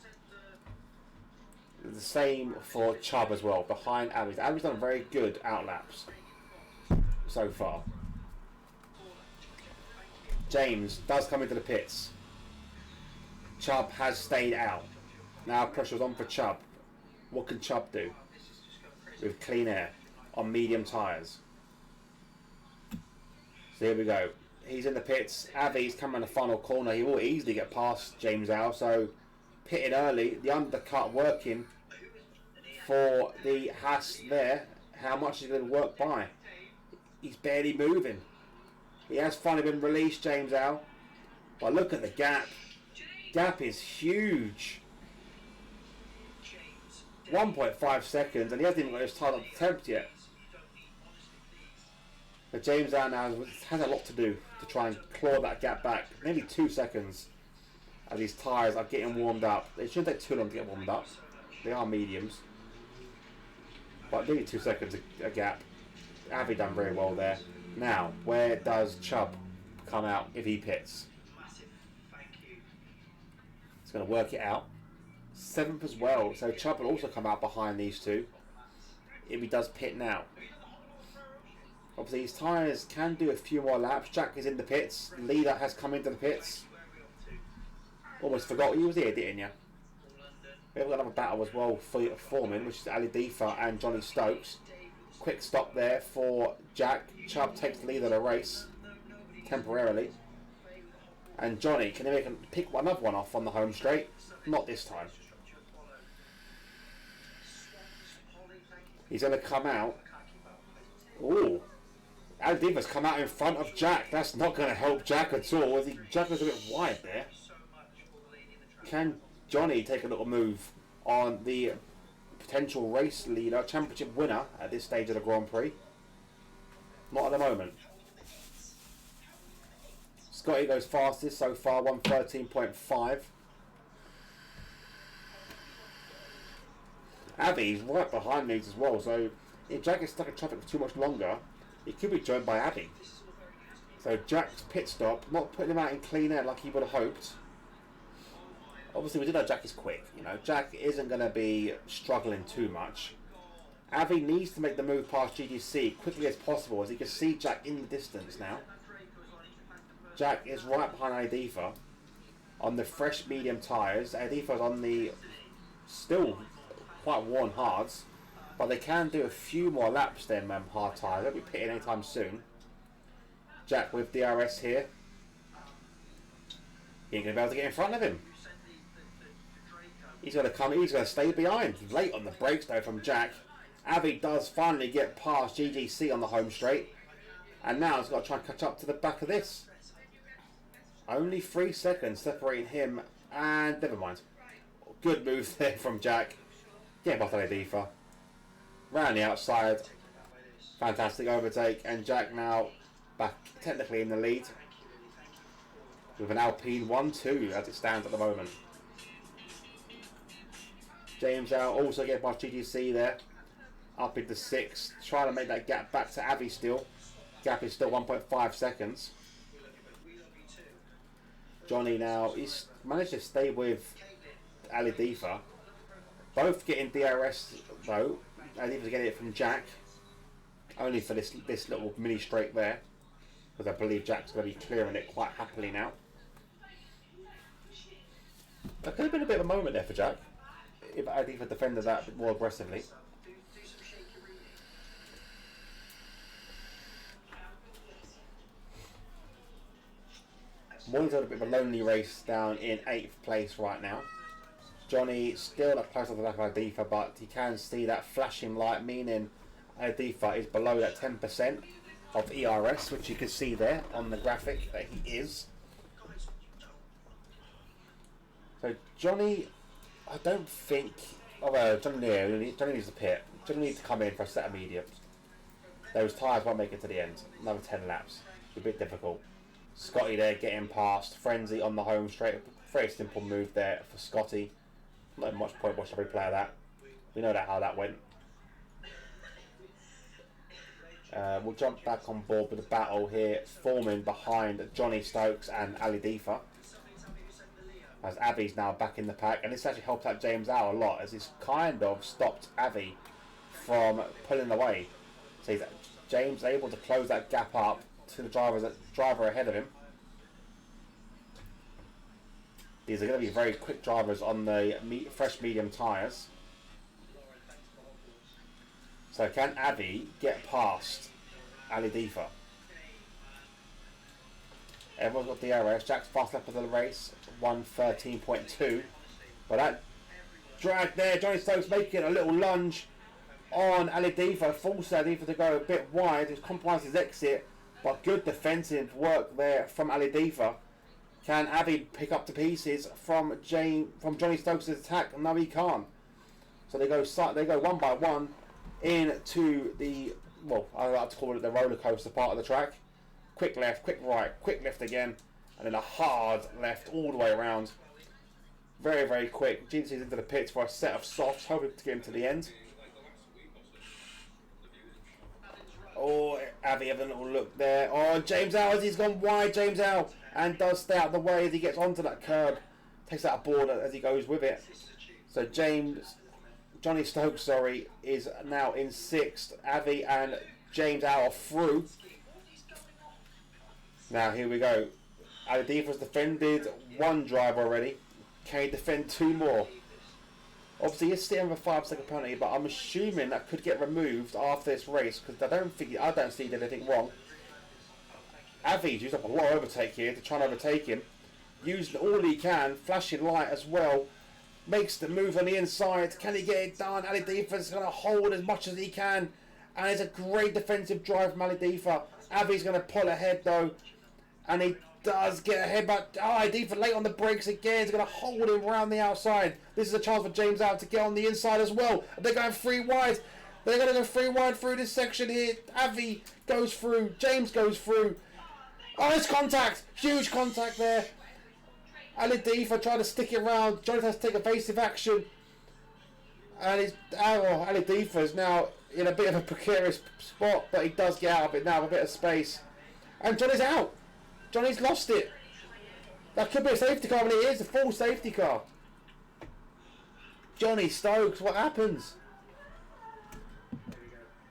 The same for Chubb as well, behind Avi. Avi's done very good outlaps so far. James does come into the pits. Chubb has stayed out. Now pressure's on for Chubb. What can Chubb do with clean air on medium tyres? So here we go. He's in the pits. Avi's coming in the final corner. He will easily get past James Al. So pitted early. The undercut working for the Haas there. How much is he going to work by? He's barely moving. He has finally been released, James Al. But look at the gap. Gap is huge. 1.5 seconds, and he hasn't even got his time up the temp yet. But James Al now has a lot to do to try and claw that gap back. Nearly 2 seconds as these tyres are getting warmed up. They shouldn't take too long to get warmed up. They are mediums. But nearly 2 seconds a gap. Avi done very well there. Now, where does Chubb come out if he pits? He's going to work it out. 7th as well, so Chubb will also come out behind these two if he does pit now. Obviously his tyres can do a few more laps. Jack is in the pits. Leader has come into the pits. Almost forgot he was here, didn't you? We have got another battle as well for Foreman, which is Ali Defa and Johnny Stokes. Quick stop there for Jack. Chubb takes the lead of the race temporarily. And Johnny, can he pick another one off on the home straight? Not this time. He's going to come out. Ooh. Ali Defa's come out in front of Jack. That's not going to help Jack at all. Jack was a bit wide there. Can Johnny take a little move on the potential race leader, championship winner at this stage of the Grand Prix? Not at the moment. Scotty goes fastest so far, 1:13.5. Avi's right behind these as well, so if Jack is stuck in traffic for too much longer, he could be joined by Avi. So Jack's pit stop, not putting him out in clean air like he would have hoped. Obviously we did know Jack is quick, you know, Jack isn't going to be struggling too much. Avi needs to make the move past GTC quickly as possible, as he can see Jack in the distance now. Jack is right behind Adifa on the fresh medium tyres. Adifa's on the still quite worn hards, but they can do a few more laps than hard tyres. They'll be pitting anytime soon. Jack with DRS here. He ain't going to be able to get in front of him. He's going to come, he's going to stay behind. Late on the brakes though from Jack. Avi does finally get past GGC on the home straight. And now he's got to try and catch up to the back of this. Only 3 seconds separating him, and never mind. Good move there from Jack. Get off Adifa. Round the outside. Fantastic overtake, and Jack now back technically in the lead with an Alpine 1-2 as it stands at the moment. James Al also getting past GTC there. Up into 6th. Trying to make that gap back to Avi still. Gap is still 1.5 seconds. Johnny now, he's managed to stay with Ali Defa. Both getting DRS though. Ali Defa's getting it from Jack. Only for this little mini straight there. Because I believe Jack's going to be clearing it quite happily now. That could have been a bit of a moment there for Jack. If Ali Defa defended that a bit more aggressively. Moyes had a bit of a lonely race down in 8th place right now. Johnny still up close to the back of Adifa, but he can see that flashing light, meaning Adifa is below that 10% of ERS, which you can see there on the graphic that he is. So Johnny, I don't think... Johnny needs to pit. Johnny needs to come in for a set of mediums. Those tyres won't make it to the end. Another 10 laps. It's a bit difficult. Scotty there getting past. Frenzy on the home straight. Very simple move there for Scotty. Not much point watching every player that. We know how that went. We'll jump back on board with the battle here, forming behind Johnny Stokes and Ali Defa. As Avi's now back in the pack, and this actually helps out James out a lot, as he's kind of stopped Avi from pulling away. So James able to close that gap up to the driver ahead of him. These are going to be very quick drivers on the fresh medium tyres. So can Avi get past Ali Defa? Everyone's got DRS. Jack's fast lap of the race, 1:13.2. But that drag there, Johnny Stokes making a little lunge on Ali Defa, forced Ali Defa to go a bit wide. He's compromised his exit, but good defensive work there from Ali Defa. Can Avi pick up the pieces from Johnny Stokes' attack? No, he can't. So they go one by one into the, well, I like to call it the roller coaster part of the track. Quick left, quick right, quick left again, and then a hard left all the way around. Very, very quick. GC's into the pits for a set of softs, hoping to get him to the end. Oh, Avi having a little look there. Oh, James Howe, as he's gone wide, James Howe, and does stay out the way as he gets onto that curb. Takes out a board as he goes with it. So Johnny Stokes, sorry, is now in 6th. Avi and James Howe are through. Now here we go. Ali Defa's defended 1 driver already. Can he defend 2 more? Obviously he's sitting with a 5-second penalty, but I'm assuming that could get removed after this race because I don't see anything wrong. Avi's used up a lot of overtake here to try and overtake him. Using all he can, flashing light as well. Makes the move on the inside. Can he get it done? Ali Defa's going to hold as much as he can. And it's a great defensive drive from Ali Defa. Avi's going to pull ahead though. And he does get ahead, but Ali Defa late on the brakes again. He's going to hold him around the outside. This is a chance for James Howe to get on the inside as well. They're going 3 wide. They're going to go 3 wide through this section here. Avi goes through. James goes through. Oh, it's contact. Huge contact there. Ali Defa trying to stick it around. Johnny has to take evasive action. And Ali Defa is now in a bit of a precarious spot, but he does get out of it now with a bit of space. And Johnny's out. Johnny's lost it. That could be a safety car, and it is a full safety car. Johnny Stokes, what happens?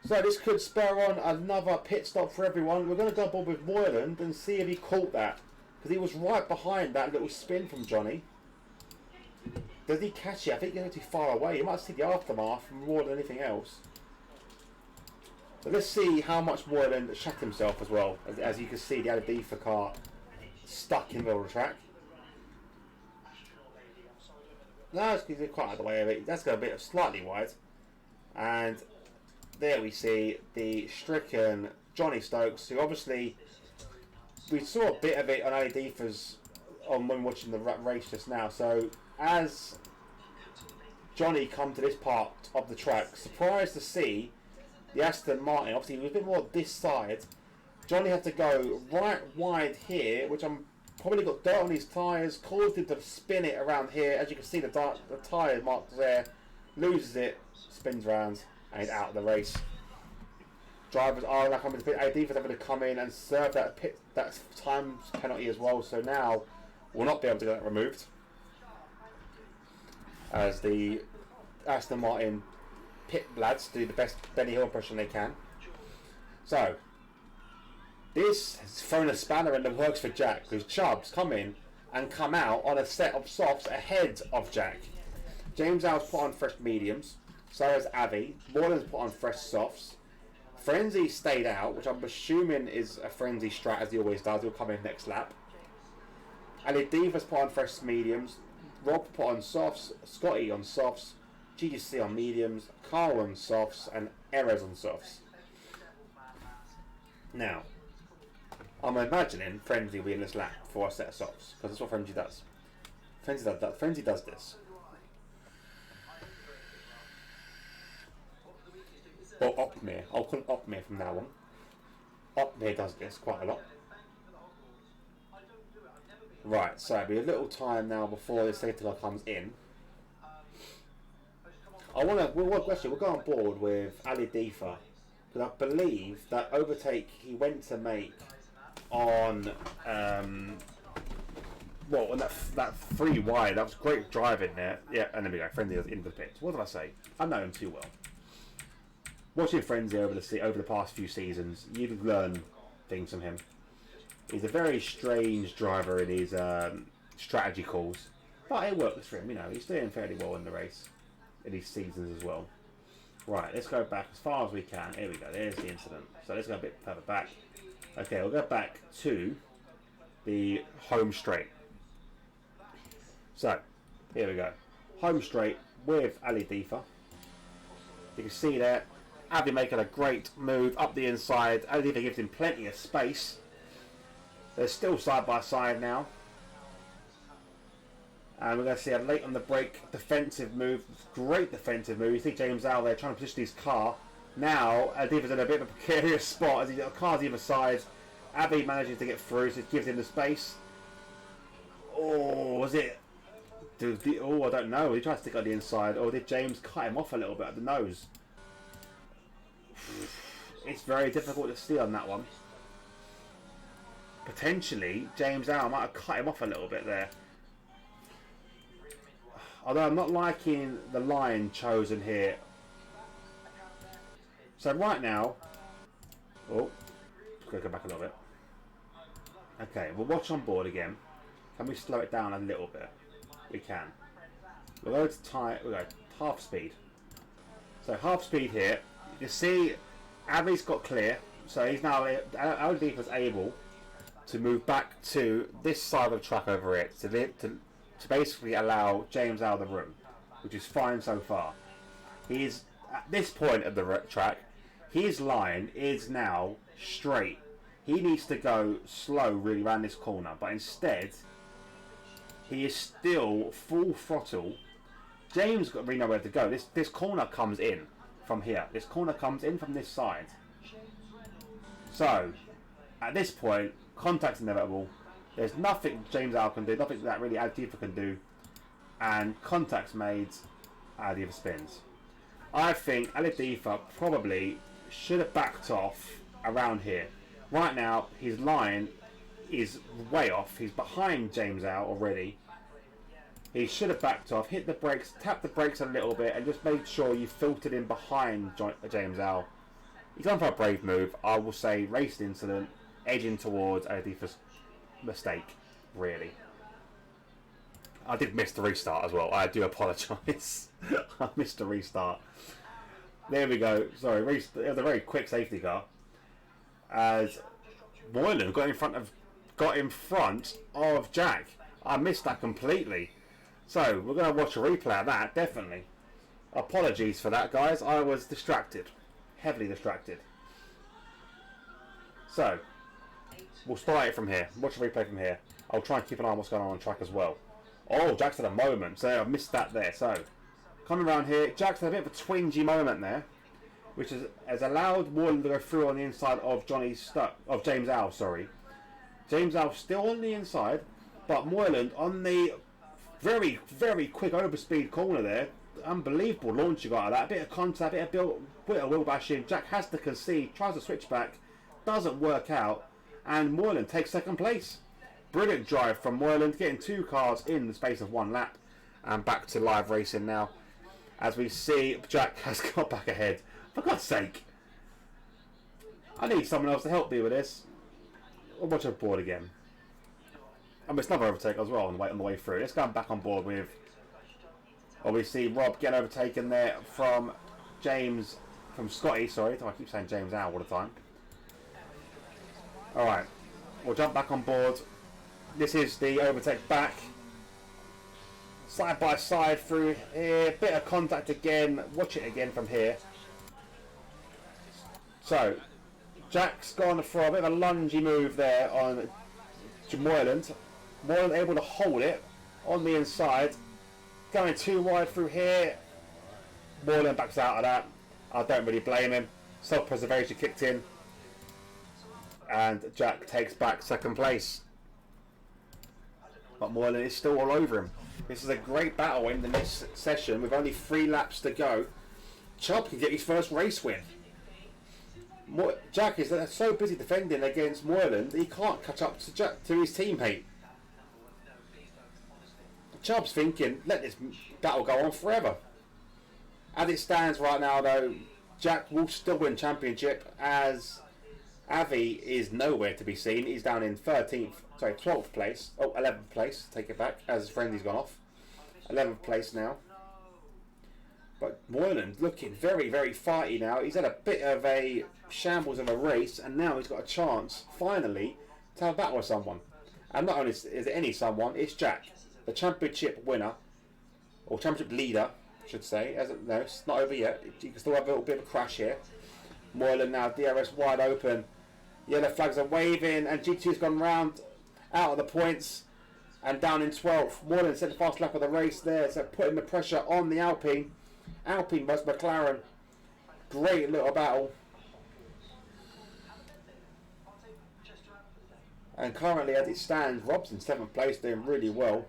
So this could spur on another pit stop for everyone. We're going to go on with Moyland and see if he caught that. Because he was right behind that little spin from Johnny. Does he catch it? I think he's too far away. He might see the aftermath more than anything else. But let's see how much Moyland shot himself as well. As you can see, the Ali Defa car stuck in the middle of the track. No, he's quite out of the way of it. That's got a bit of slightly wide. And there we see the stricken Johnny Stokes, who obviously we saw a bit of it on Ali Defa's when watching the race just now. So as Johnny come to this part of the track, surprised to see the Aston Martin, obviously he was a bit more this side. Johnny had to go right wide here, which I'm probably got dirt on his tyres, caused him to spin it around here. As you can see, the tyre mark there, loses it, spins round, and he's out of the race. Drivers are now coming to pit. AD's having to come in and serve that time penalty as well. So now we'll not be able to get that removed, as the Aston Martin pit lads do the best Benny Hill impression they can. So this has thrown a spanner in the works for Jack, because Chubb's come in and come out on a set of softs ahead of Jack. James Howe's put on fresh mediums, so has Avi. Moreland's put on fresh softs. Frenzy stayed out, which I'm assuming is a Frenzy strat, as he always does. He'll come in next lap. Ali Defa's put on fresh mediums. Rob put on softs. Scotty on softs. GGC on mediums. Carl on softs. And Erez on softs. Now, I'm imagining Frenzy will be in this lap for a set of softs, because that's what Frenzy does. Frenzy does this. Or Opmir. I'll call it Opmir from now on. Opmir does this quite a lot. Right, so it'll be a little time now before the safety car comes in. We'll go on board with Ali Defa, because Because I believe that overtake he went to make on well, on that 3 wide, that was great driving there. Yeah, and there we go. Frenzy into the pits. What did I say? I know him too well. Watching Frenzy over the past few seasons, you can learn things from him. He's a very strange driver in his strategy calls, but it works for him. You know, he's doing fairly well in the race in these seasons as well. Right, let's go back as far as we can. Here we go. There's the incident. So let's go a bit further back. Okay, we'll go back to the home straight. So, here we go. Home straight with Ali Difa. You can see there, Avi making a great move up the inside. Ali Difa gives him plenty of space. They're still side by side now. And we're going to see a late on the brake defensive move. Great defensive move. You see James out there trying to position his car. Now, Ali Difa's in a bit of a precarious spot as he's got cars either side. Avi manages to get through, so it gives him the space. Oh, was it? Oh, I don't know. He tried to stick on the inside, or did James cut him off a little bit at the nose? It's very difficult to see on that one. Potentially, James Al might have cut him off a little bit there. Although I'm not liking the line chosen here. So right now, oh, let's go back a little bit. Okay, we'll watch on board again. Can we slow it down a little bit? We can. We'll go to we'll go half speed. So half speed here. You see, Avi's got clear, so he's now Al was able to move back to this side of the track over it to basically allow James out of the room, which is fine so far. He is at this point of the track. His line is now straight. He needs to go slow really around this corner, but instead he is still full throttle. James got really nowhere to go. This corner comes in from here. This corner comes in from this side. So at this point, contact's inevitable. There's nothing James Al can do, nothing that really Adiva can do, and contact's made. Adiva spins. I think Adiva probably should have backed off around here. Right now, his line is way off. He's behind James Al already. He should have backed off, hit the brakes, tapped the brakes a little bit, and just made sure you filtered in behind James Al. He's gone for a brave move. I will say race incident, edging towards Adiva's mistake, really. I did miss the restart as well. I do apologise. I missed the restart. There we go. Sorry, it was a very quick safety car. As Moylan got in front of Jack. I missed that completely. So we're going to watch a replay of that, definitely. Apologies for that, guys. I was distracted, heavily distracted. So we'll start it from here. Watch a replay from here. I'll try and keep an eye on what's going on track as well. Oh, Jack's had a moment. So I missed that there. So coming around here, Jack's had a bit of a twingy moment there, which has allowed Moylan to go through on the inside of James Al. Sorry, James Al still on the inside, but Moylan on the very, very quick overspeed corner there. Unbelievable launch you got out of that. A bit of contact, a bit of wheel bashing. Jack has to concede, tries to switch back, doesn't work out, and Moylan takes second place. Brilliant drive from Moylan, getting 2 cars in the space of 1 lap, and back to live racing now. As we see, Jack has got back ahead. For God's sake, I need someone else to help me with this. I'll watch it board again. And it's another overtake as well on the way through. Let's go back on board with. Well, we see Rob get overtaken there from Scotty. Sorry, I keep saying James Al all the time. All right, we'll jump back on board. This is the overtake back. Side by side through here. Bit of contact again. Watch it again from here. So, Jack's gone for a bit of a lungy move there on Moylan. Moylan able to hold it on the inside. Going too wide through here. Moylan backs out of that. I don't really blame him. Self-preservation kicked in. And Jack takes back second place. But Moylan is still all over him. This is a great battle in the next session with only 3 laps to go. Chubb can get his first race win. Jack is so busy defending against Moylan that he can't catch up to his teammate. Chubb's thinking, let this battle go on forever. As it stands right now, though, Jack will still win championship as Avi is nowhere to be seen. He's down in 12th place. Oh, 11th place. Take it back as Frenzy's gone off. 11th place now. But Moylan's looking very, very fighty now. He's had a bit of a shambles of a race, and now he's got a chance, finally, to have a battle with someone. And not only is it any someone, it's Jack, the championship winner, or championship leader, I should say. No, it's not over yet. You can still have a little bit of a crash here. Moylan now, DRS wide open. Yellow flags are waving, and GT's gone round, out of the points, and down in 12th. Moylan set the fast lap of the race there, so putting the pressure on the Alpine. Alpine versus McLaren. Great little battle. And currently, as it stands, Rob's in 7th place, doing really well.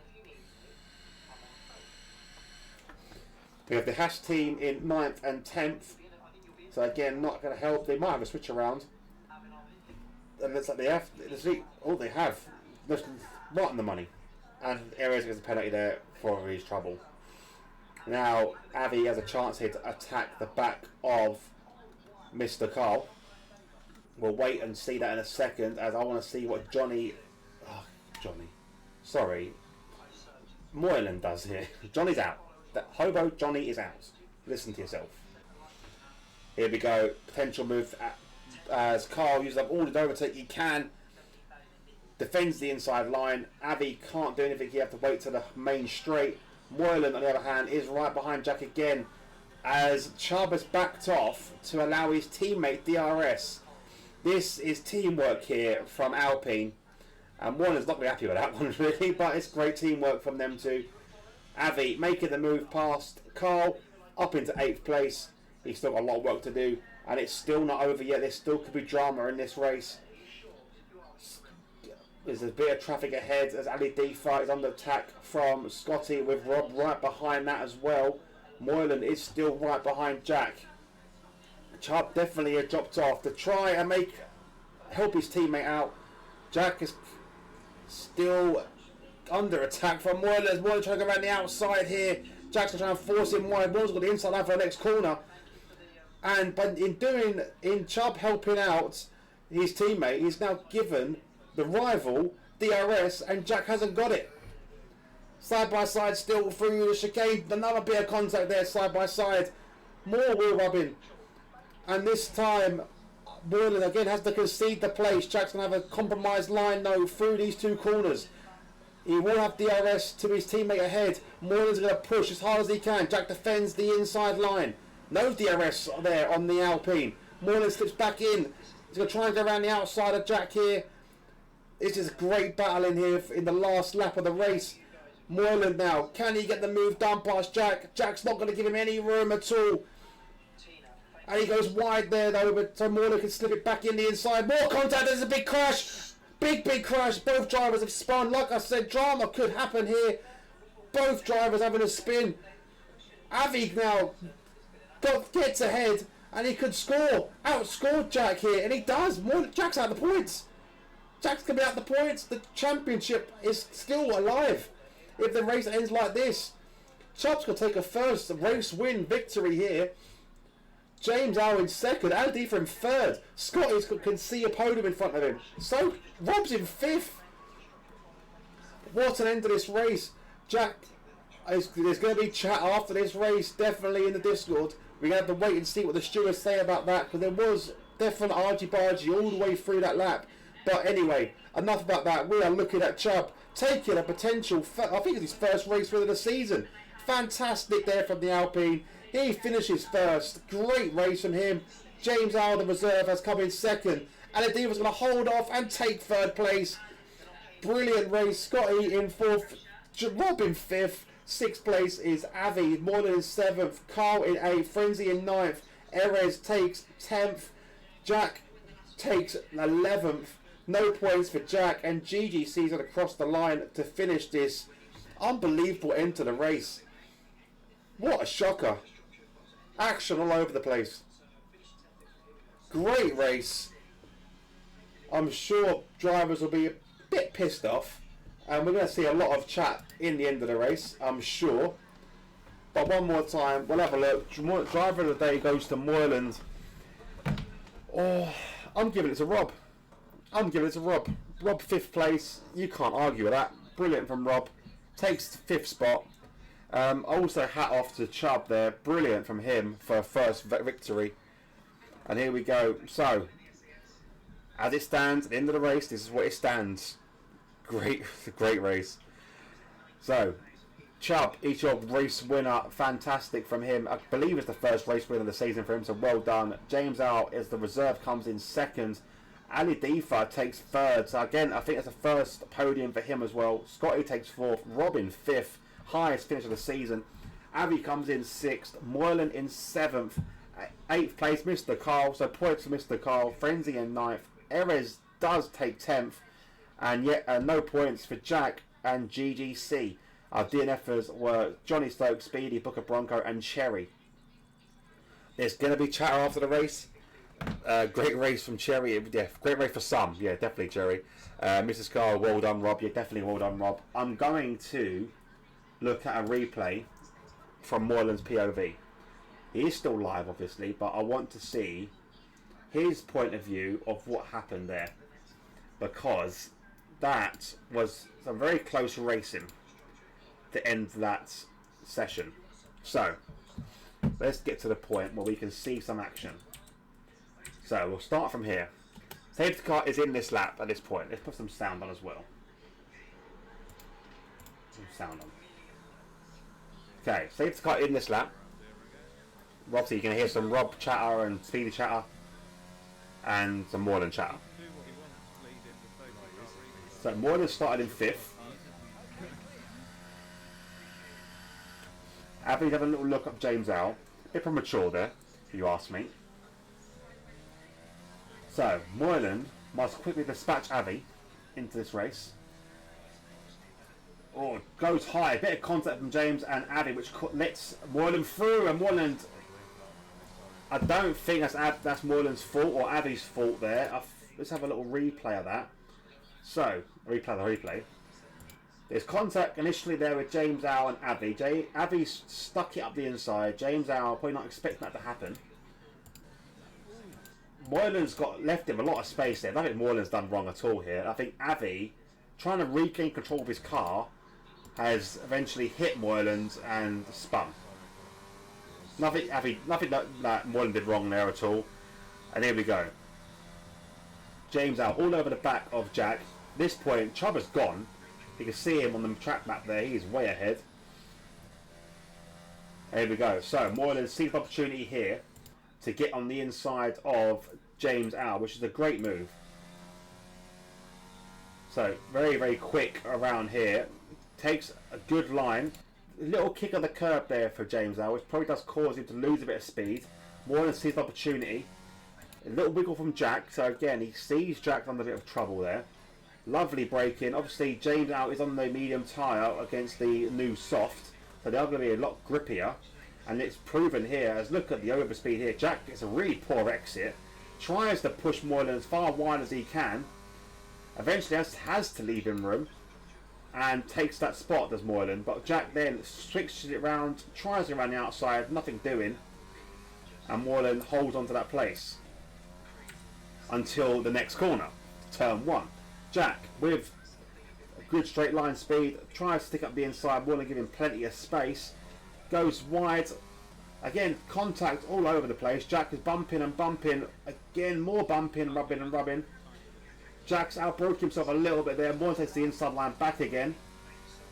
We have the Haas team in 9th and 10th. So again, not going to help. They might have a switch around. And it's like they have. All they have, just right on the money. And Ares gets a penalty there for his trouble. Now, Avi has a chance here to attack the back of Mr. Carl. We'll wait and see that in a second, as I want to see what Moylan does here. Johnny's out. That hobo Johnny is out. Listen to yourself. Here we go. Potential move as Carl uses up all his overtake he can. Defends the inside line. Avi can't do anything. You have to wait to the main straight. Moylan, on the other hand, is right behind Jack again as Chubb has backed off to allow his teammate DRS. This is teamwork here from Alpine, and Moylan's not really happy with that one really, but it's great teamwork from them two. Avi making the move past Carl up into 8th place. He's still got a lot of work to do, and it's still not over yet. There still could be drama in this race. There's a bit of traffic ahead as Ali Defa is under attack from Scotty, with Rob right behind that as well. Moylan is still right behind Jack. Chubb definitely has dropped off to try and help his teammate out. Jack is still under attack from Moylan. Moylan trying to go around the outside here. Jack's trying to force him wide. Moylan's got the inside line for the next corner. But in Chubb helping out his teammate, he's now given the rival DRS, and Jack hasn't got it. Side by side still through the chicane. Another bit of contact there, side by side. More wheel rubbing. And this time, Moylan again has to concede the place. Jack's going to have a compromised line though through these two corners. He will have DRS to his teammate ahead. Moylan's going to push as hard as he can. Jack defends the inside line. No DRS there on the Alpine. Moylan slips back in. He's going to try and go around the outside of Jack here. This is a great battle in here in the last lap of the race. Moylan now, can he get the move done past Jack? Jack's not going to give him any room at all. And he goes wide there though, but so Moylan can slip it back in the inside. More contact, there's a big crash. Big crash. Both drivers have spun. Like I said, drama could happen here. Both drivers having a spin. Avi now gets ahead and he could outscore Jack here, and he does. Jack's out of the points. Jack's going to be out the points. The championship is still alive if the race ends like this. Chubb's going to take a first race win victory here. James Owen second. Andy from third. Scotty can see a podium in front of him. So Rob's in 5th. What an end to this race. Jack, there's going to be chat after this race, definitely in the Discord. We're going to have to wait and see what the stewards say about that, because there was definite argy-bargy all the way through that lap. But anyway, enough about that. We are looking at Chubb taking a potential, I think it's his first race win of the season. Fantastic there from the Alpine. He finishes first. Great race from him. James Al, the reserve, has come in second. Aladdin was going to hold off and take 3rd place. Brilliant race. Scotty in 4th. Rob in 5th. 6th place is Avi. Moylan in 7th. Carl in 8th. Frenzy in 9th. Erez takes 10th. Jack takes 11th. No points for Jack, and Gigi sees it across the line to finish this unbelievable end to the race. What a shocker. Action all over the place. Great race. I'm sure drivers will be a bit pissed off, and we're going to see a lot of chat in the end of the race, I'm sure. But one more time, we'll have a look. Driver of the day goes to Moyland. Oh, I'm giving it to Rob. Rob 5th place. You can't argue with that. Brilliant from Rob. Takes the 5th spot. Also hat off to Chubb there. Brilliant from him for a first victory. And here we go. So, as it stands at the end of the race, this is what it stands. Great race. So, Chubb, each of race winner, fantastic from him. I believe it's the first race win of the season for him, so well done. James Al is the reserve, comes in 2nd. Ali Defa takes 3rd. So again, I think it's the first podium for him as well. Scotty takes 4th. Robin 5th, highest finish of the season. Avi comes in 6th. Moylan in 7th. 8th place, Mr. Carl. So points to Mr. Carl. Frenzy in 9th. Erez does take 10th, and yet no points for Jack and GGC. Our DNFers were Johnny Stokes, Speedy, Booker Bronco, and Cherry. There's going to be chatter after the race. Great race from Cherry. Yeah, great race for some. Yeah, definitely Cherry. Mrs. Carl, well done, Rob. Yeah, definitely well done, Rob. I'm going to look at a replay from Moylan's POV. He is still live, obviously, but I want to see his point of view of what happened there, because that was some very close racing to end that session. So let's get to the point where we can see some action. So we'll start from here. Safety car is in this lap at this point. Let's put some sound on as well. Some sound on. Okay, safety car in this lap. Obviously you can hear some Rob chatter and Speedy chatter and some Moylan chatter. So Moylan started in 5th. Abby's having a little look up James Al. A bit premature there, if you ask me. So, Moylan must quickly dispatch Avi into this race. Oh, goes high. A bit of contact from James and Avi, which lets Moylan through. And Moylan, I don't think that's Moylan's fault or Avi's fault there. Let's have a little replay of that. So, replay. There's contact initially there with James Al and Avi. Avi stuck it up the inside. James Al probably not expecting that to happen. Moylan's left him a lot of space there. I don't think Moylan's done wrong at all here. I think Avi, trying to regain control of his car, has eventually hit Moylan and spun. Nothing that Moylan did wrong there at all. And here we go. James Al all over the back of Jack. At this point, Chubb has gone. You can see him on the track map there. He's way ahead. Here we go. So Moylan sees the opportunity here to get on the inside of James Al, which is a great move. So very, very quick around here. Takes a good line. A little kick of the curb there for James Al, which probably does cause him to lose a bit of speed. Moylan sees the opportunity. A little wiggle from Jack. So again, he sees Jack under a bit of trouble there. Lovely braking. Obviously, James Al is on the medium tyre against the new soft, so they are going to be a lot grippier. And it's proven here, as look at the overspeed here. Jack gets a really poor exit, tries to push Moylan as far wide as he can. Eventually has to leave him room and takes that spot, does Moylan. But Jack then switches it around, tries it around the outside, nothing doing. And Moylan holds onto that place until the next corner, turn 1. Jack, with a good straight line speed, tries to stick up the inside, Moylan giving plenty of space. Goes wide. Again, contact all over the place. Jack is bumping and bumping. Again, more bumping, rubbing and rubbing. Jack's outbroke himself a little bit there. Moylan takes the inside line back again.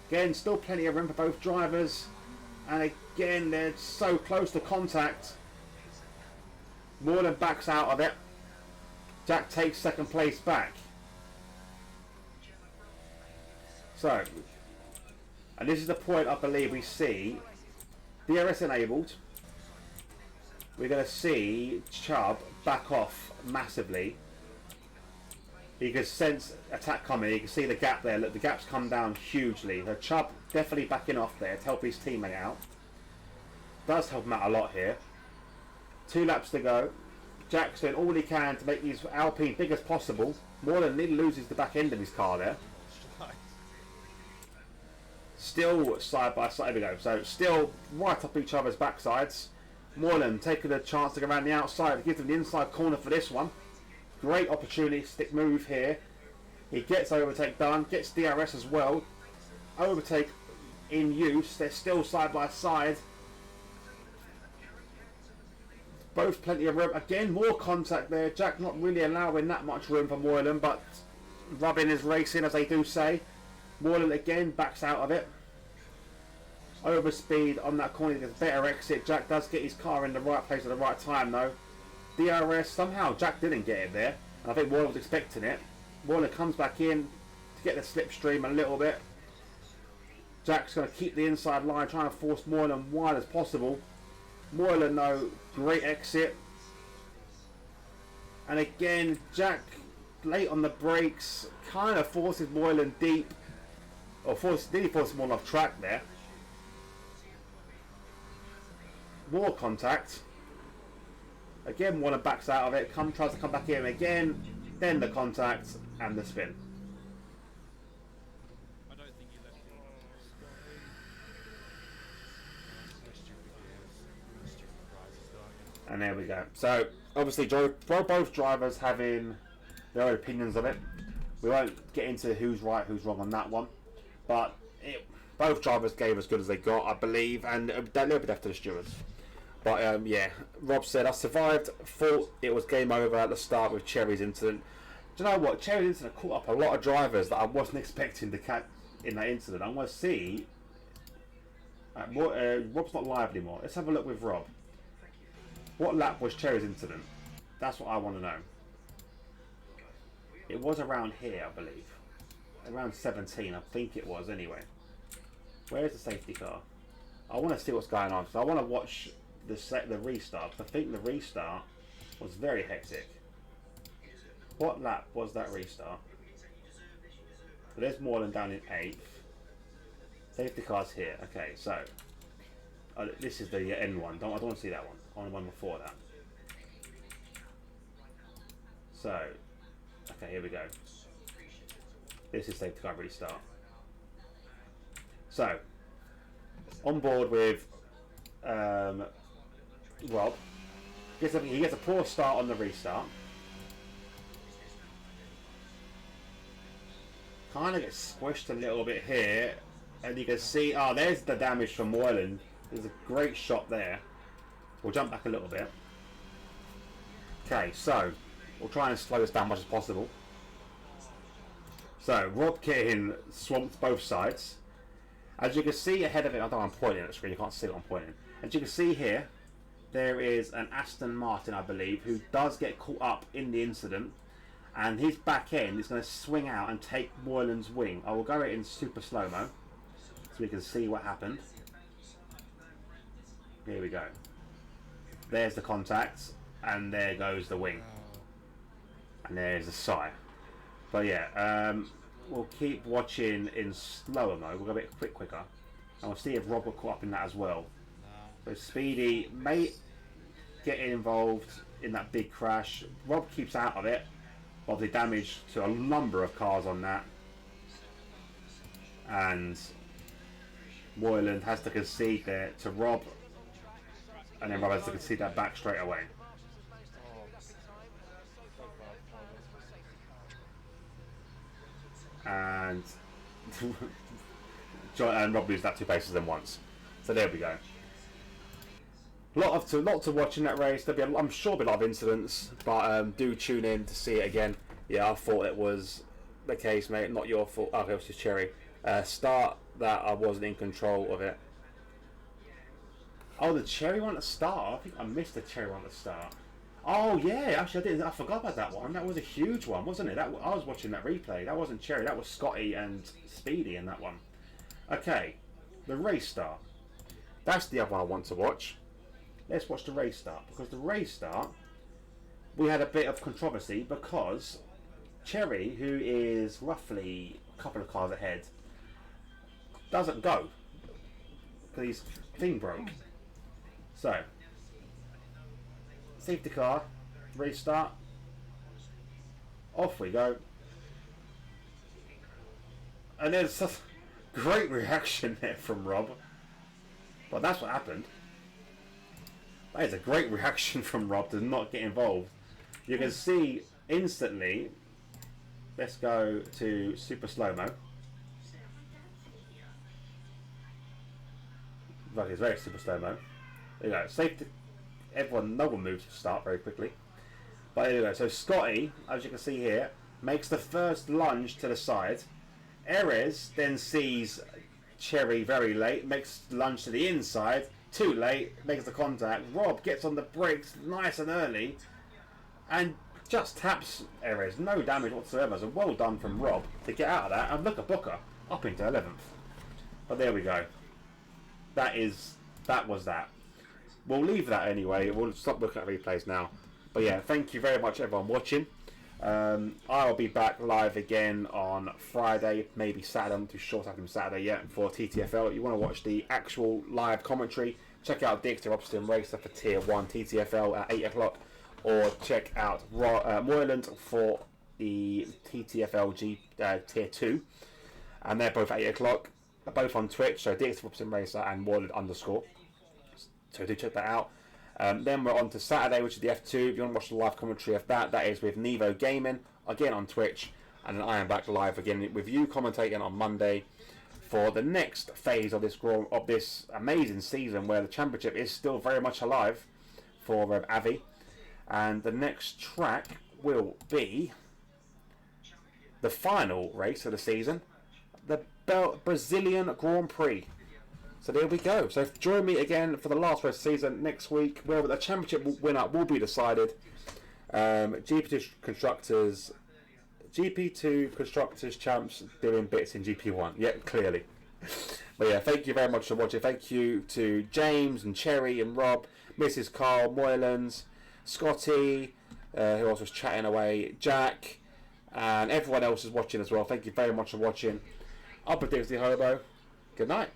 Again, still plenty of room for both drivers. And again, they're so close to contact. Moylan backs out of it. Jack takes 2nd place back. So, and this is the point I believe we see DRS enabled. We're going to see Chubb back off massively. You can sense attack coming. You can see the gap there. Look, the gap's come down hugely. So Chubb definitely backing off there to help his teammate out. Does help him out a lot here. 2 laps to go. Jack's doing all he can to make his Alpine big as possible. Moreland nearly loses the back end of his car there. Still side by side, here we go. So still right up each other's backsides. Moreland taking a chance to go around the outside. Gives him the inside corner for this one. Great opportunistic move here. He gets overtake done, gets DRS as well. Overtake in use. They're still side by side. Both plenty of room. Again, more contact there. Jack not really allowing that much room for Moreland, but rubbing his racing, as they do say. Moreland again backs out of it. Over speed on that corner, gets a better exit. Jack does get his car in the right place at the right time though. DRS, somehow Jack didn't get it there. And I think Moreland was expecting it. Moreland comes back in to get the slipstream a little bit. Jack's going to keep the inside line, trying to force Moreland wide as possible. Moreland though, great exit. And again, Jack late on the brakes, kind of forces Moreland deep. Or nearly forces Moreland off track there. More contact. Again, Moreland backs out of it, tries to come back in again. Then the contact and the spin. I don't think he left it. And there we go. So obviously both drivers having their own opinions of it. We won't get into who's right, who's wrong on that one. But both drivers gave as good as they got, I believe, and a little bit after the stewards. But yeah, Rob said, I survived, thought it was game over at the start with Cherry's incident. Do you know what? Cherry's incident caught up a lot of drivers that I wasn't expecting to catch in that incident. I want to see. Rob's not live anymore. Let's have a look with Rob. What lap was Cherry's incident? That's what I want to know. It was around here, I believe. Around 17, I think it was anyway. Where's the safety car? I want to see what's going on. So I want to watch the restart. I think the restart was very hectic. What lap was that restart? So there's Moreland down in 8th. Safety car's here. Okay, so this is the end one. I don't want to see that one. I want the one before that. So, okay, here we go. This is safety car restart. So, on board with Rob. He gets a poor start on the restart. Kind of gets squished a little bit here. And you can see, there's the damage from Moreland. There's a great shot there. We'll jump back a little bit. Okay, so we'll try and slow this down as much as possible. So, Rob Keating swamped both sides. As you can see ahead of it, I don't know, I'm pointing at the screen, you can't see what I'm pointing. As you can see here, there is an Aston Martin, I believe, who does get caught up in the incident. And his back end is going to swing out and take Moreland's wing. I will go it in super slow-mo, so we can see what happened. Here we go. There's the contact, and there goes the wing. And there's the side. But yeah, we'll keep watching in slower mode. We'll go a bit quicker. And we'll see if Rob got caught up in that as well. So Speedy may get involved in that big crash. Rob keeps out of it. Obviously damage to a number of cars on that. And Moreland has to concede there to Rob. And then Rob has to concede that back straight away. And Rob loses that 2 places in once. So there we go. Lot to watch in that race. There'll be, I'm sure, there'll be a lot of incidents, but do tune in to see it again. Yeah, I thought it was the case, mate. Not your fault. Okay, it was just Cherry. Start that I wasn't in control of it. Oh, the Cherry one at the start. I think I missed the Cherry one at the start. Oh yeah, actually I forgot about that one. That was a huge one, wasn't it? I was watching that replay. That wasn't Cherry. That was Scotty and Speedy in that one. Okay, the race start. That's the other one I want to watch. Let's watch the race start, because the race start, we had a bit of controversy because Cherry, who is roughly a couple of cars ahead, doesn't go because his thing broke. So, safety car Restart. Off we go. And there's such great reaction there from Rob. But that's what happened. That is a great reaction from Rob to not get involved. You can see instantly. Let's go to super slow-mo. Right, it's very super slow-mo. There you go. Safety. No one moves to start very quickly. But there you go. So Scotty, as you can see here, makes the first lunge to the side. Erez then sees Cherry very late, makes the lunge to the inside. Too late, makes the contact. Rob gets on the brakes nice and early and just taps Erez. No damage whatsoever. So well done from Rob to get out of that and look at Booker up into 11th. But there we go. That was that. We'll leave that anyway. We'll stop looking at replays now. But yeah, thank you very much everyone watching. I'll be back live again on Friday, maybe Saturday. I'm not too sure if I'm Saturday yet for TTFL. If you want to watch the actual live commentary, check out Dixter Robson Racer for Tier 1 TTFL at 8 o'clock, or check out Moyland for the TTFL Tier 2, and they're both at 8 o'clock. They're both on Twitch, so Dixter Robson Racer and Moyland _ so do check that out. Then we're on to Saturday, which is the F2. If you want to watch the live commentary of that, that is with Nevo Gaming, again on Twitch. And then I am back live again with you commentating on Monday for the next phase of this amazing season, where the championship is still very much alive for Avi. And the next track will be the final race of the season, the Brazilian Grand Prix. So there we go. So join me again for the last race of the season next week, where the championship winner will be decided. GP2 Constructors champs doing bits in GP1. Yeah, clearly. But yeah, thank you very much for watching. Thank you to James and Cherry and Rob, Mrs. Carl, Moylands, Scotty, who else was chatting away, Jack, and everyone else is watching as well. Thank you very much for watching. I'll predict the Hobo. Good night.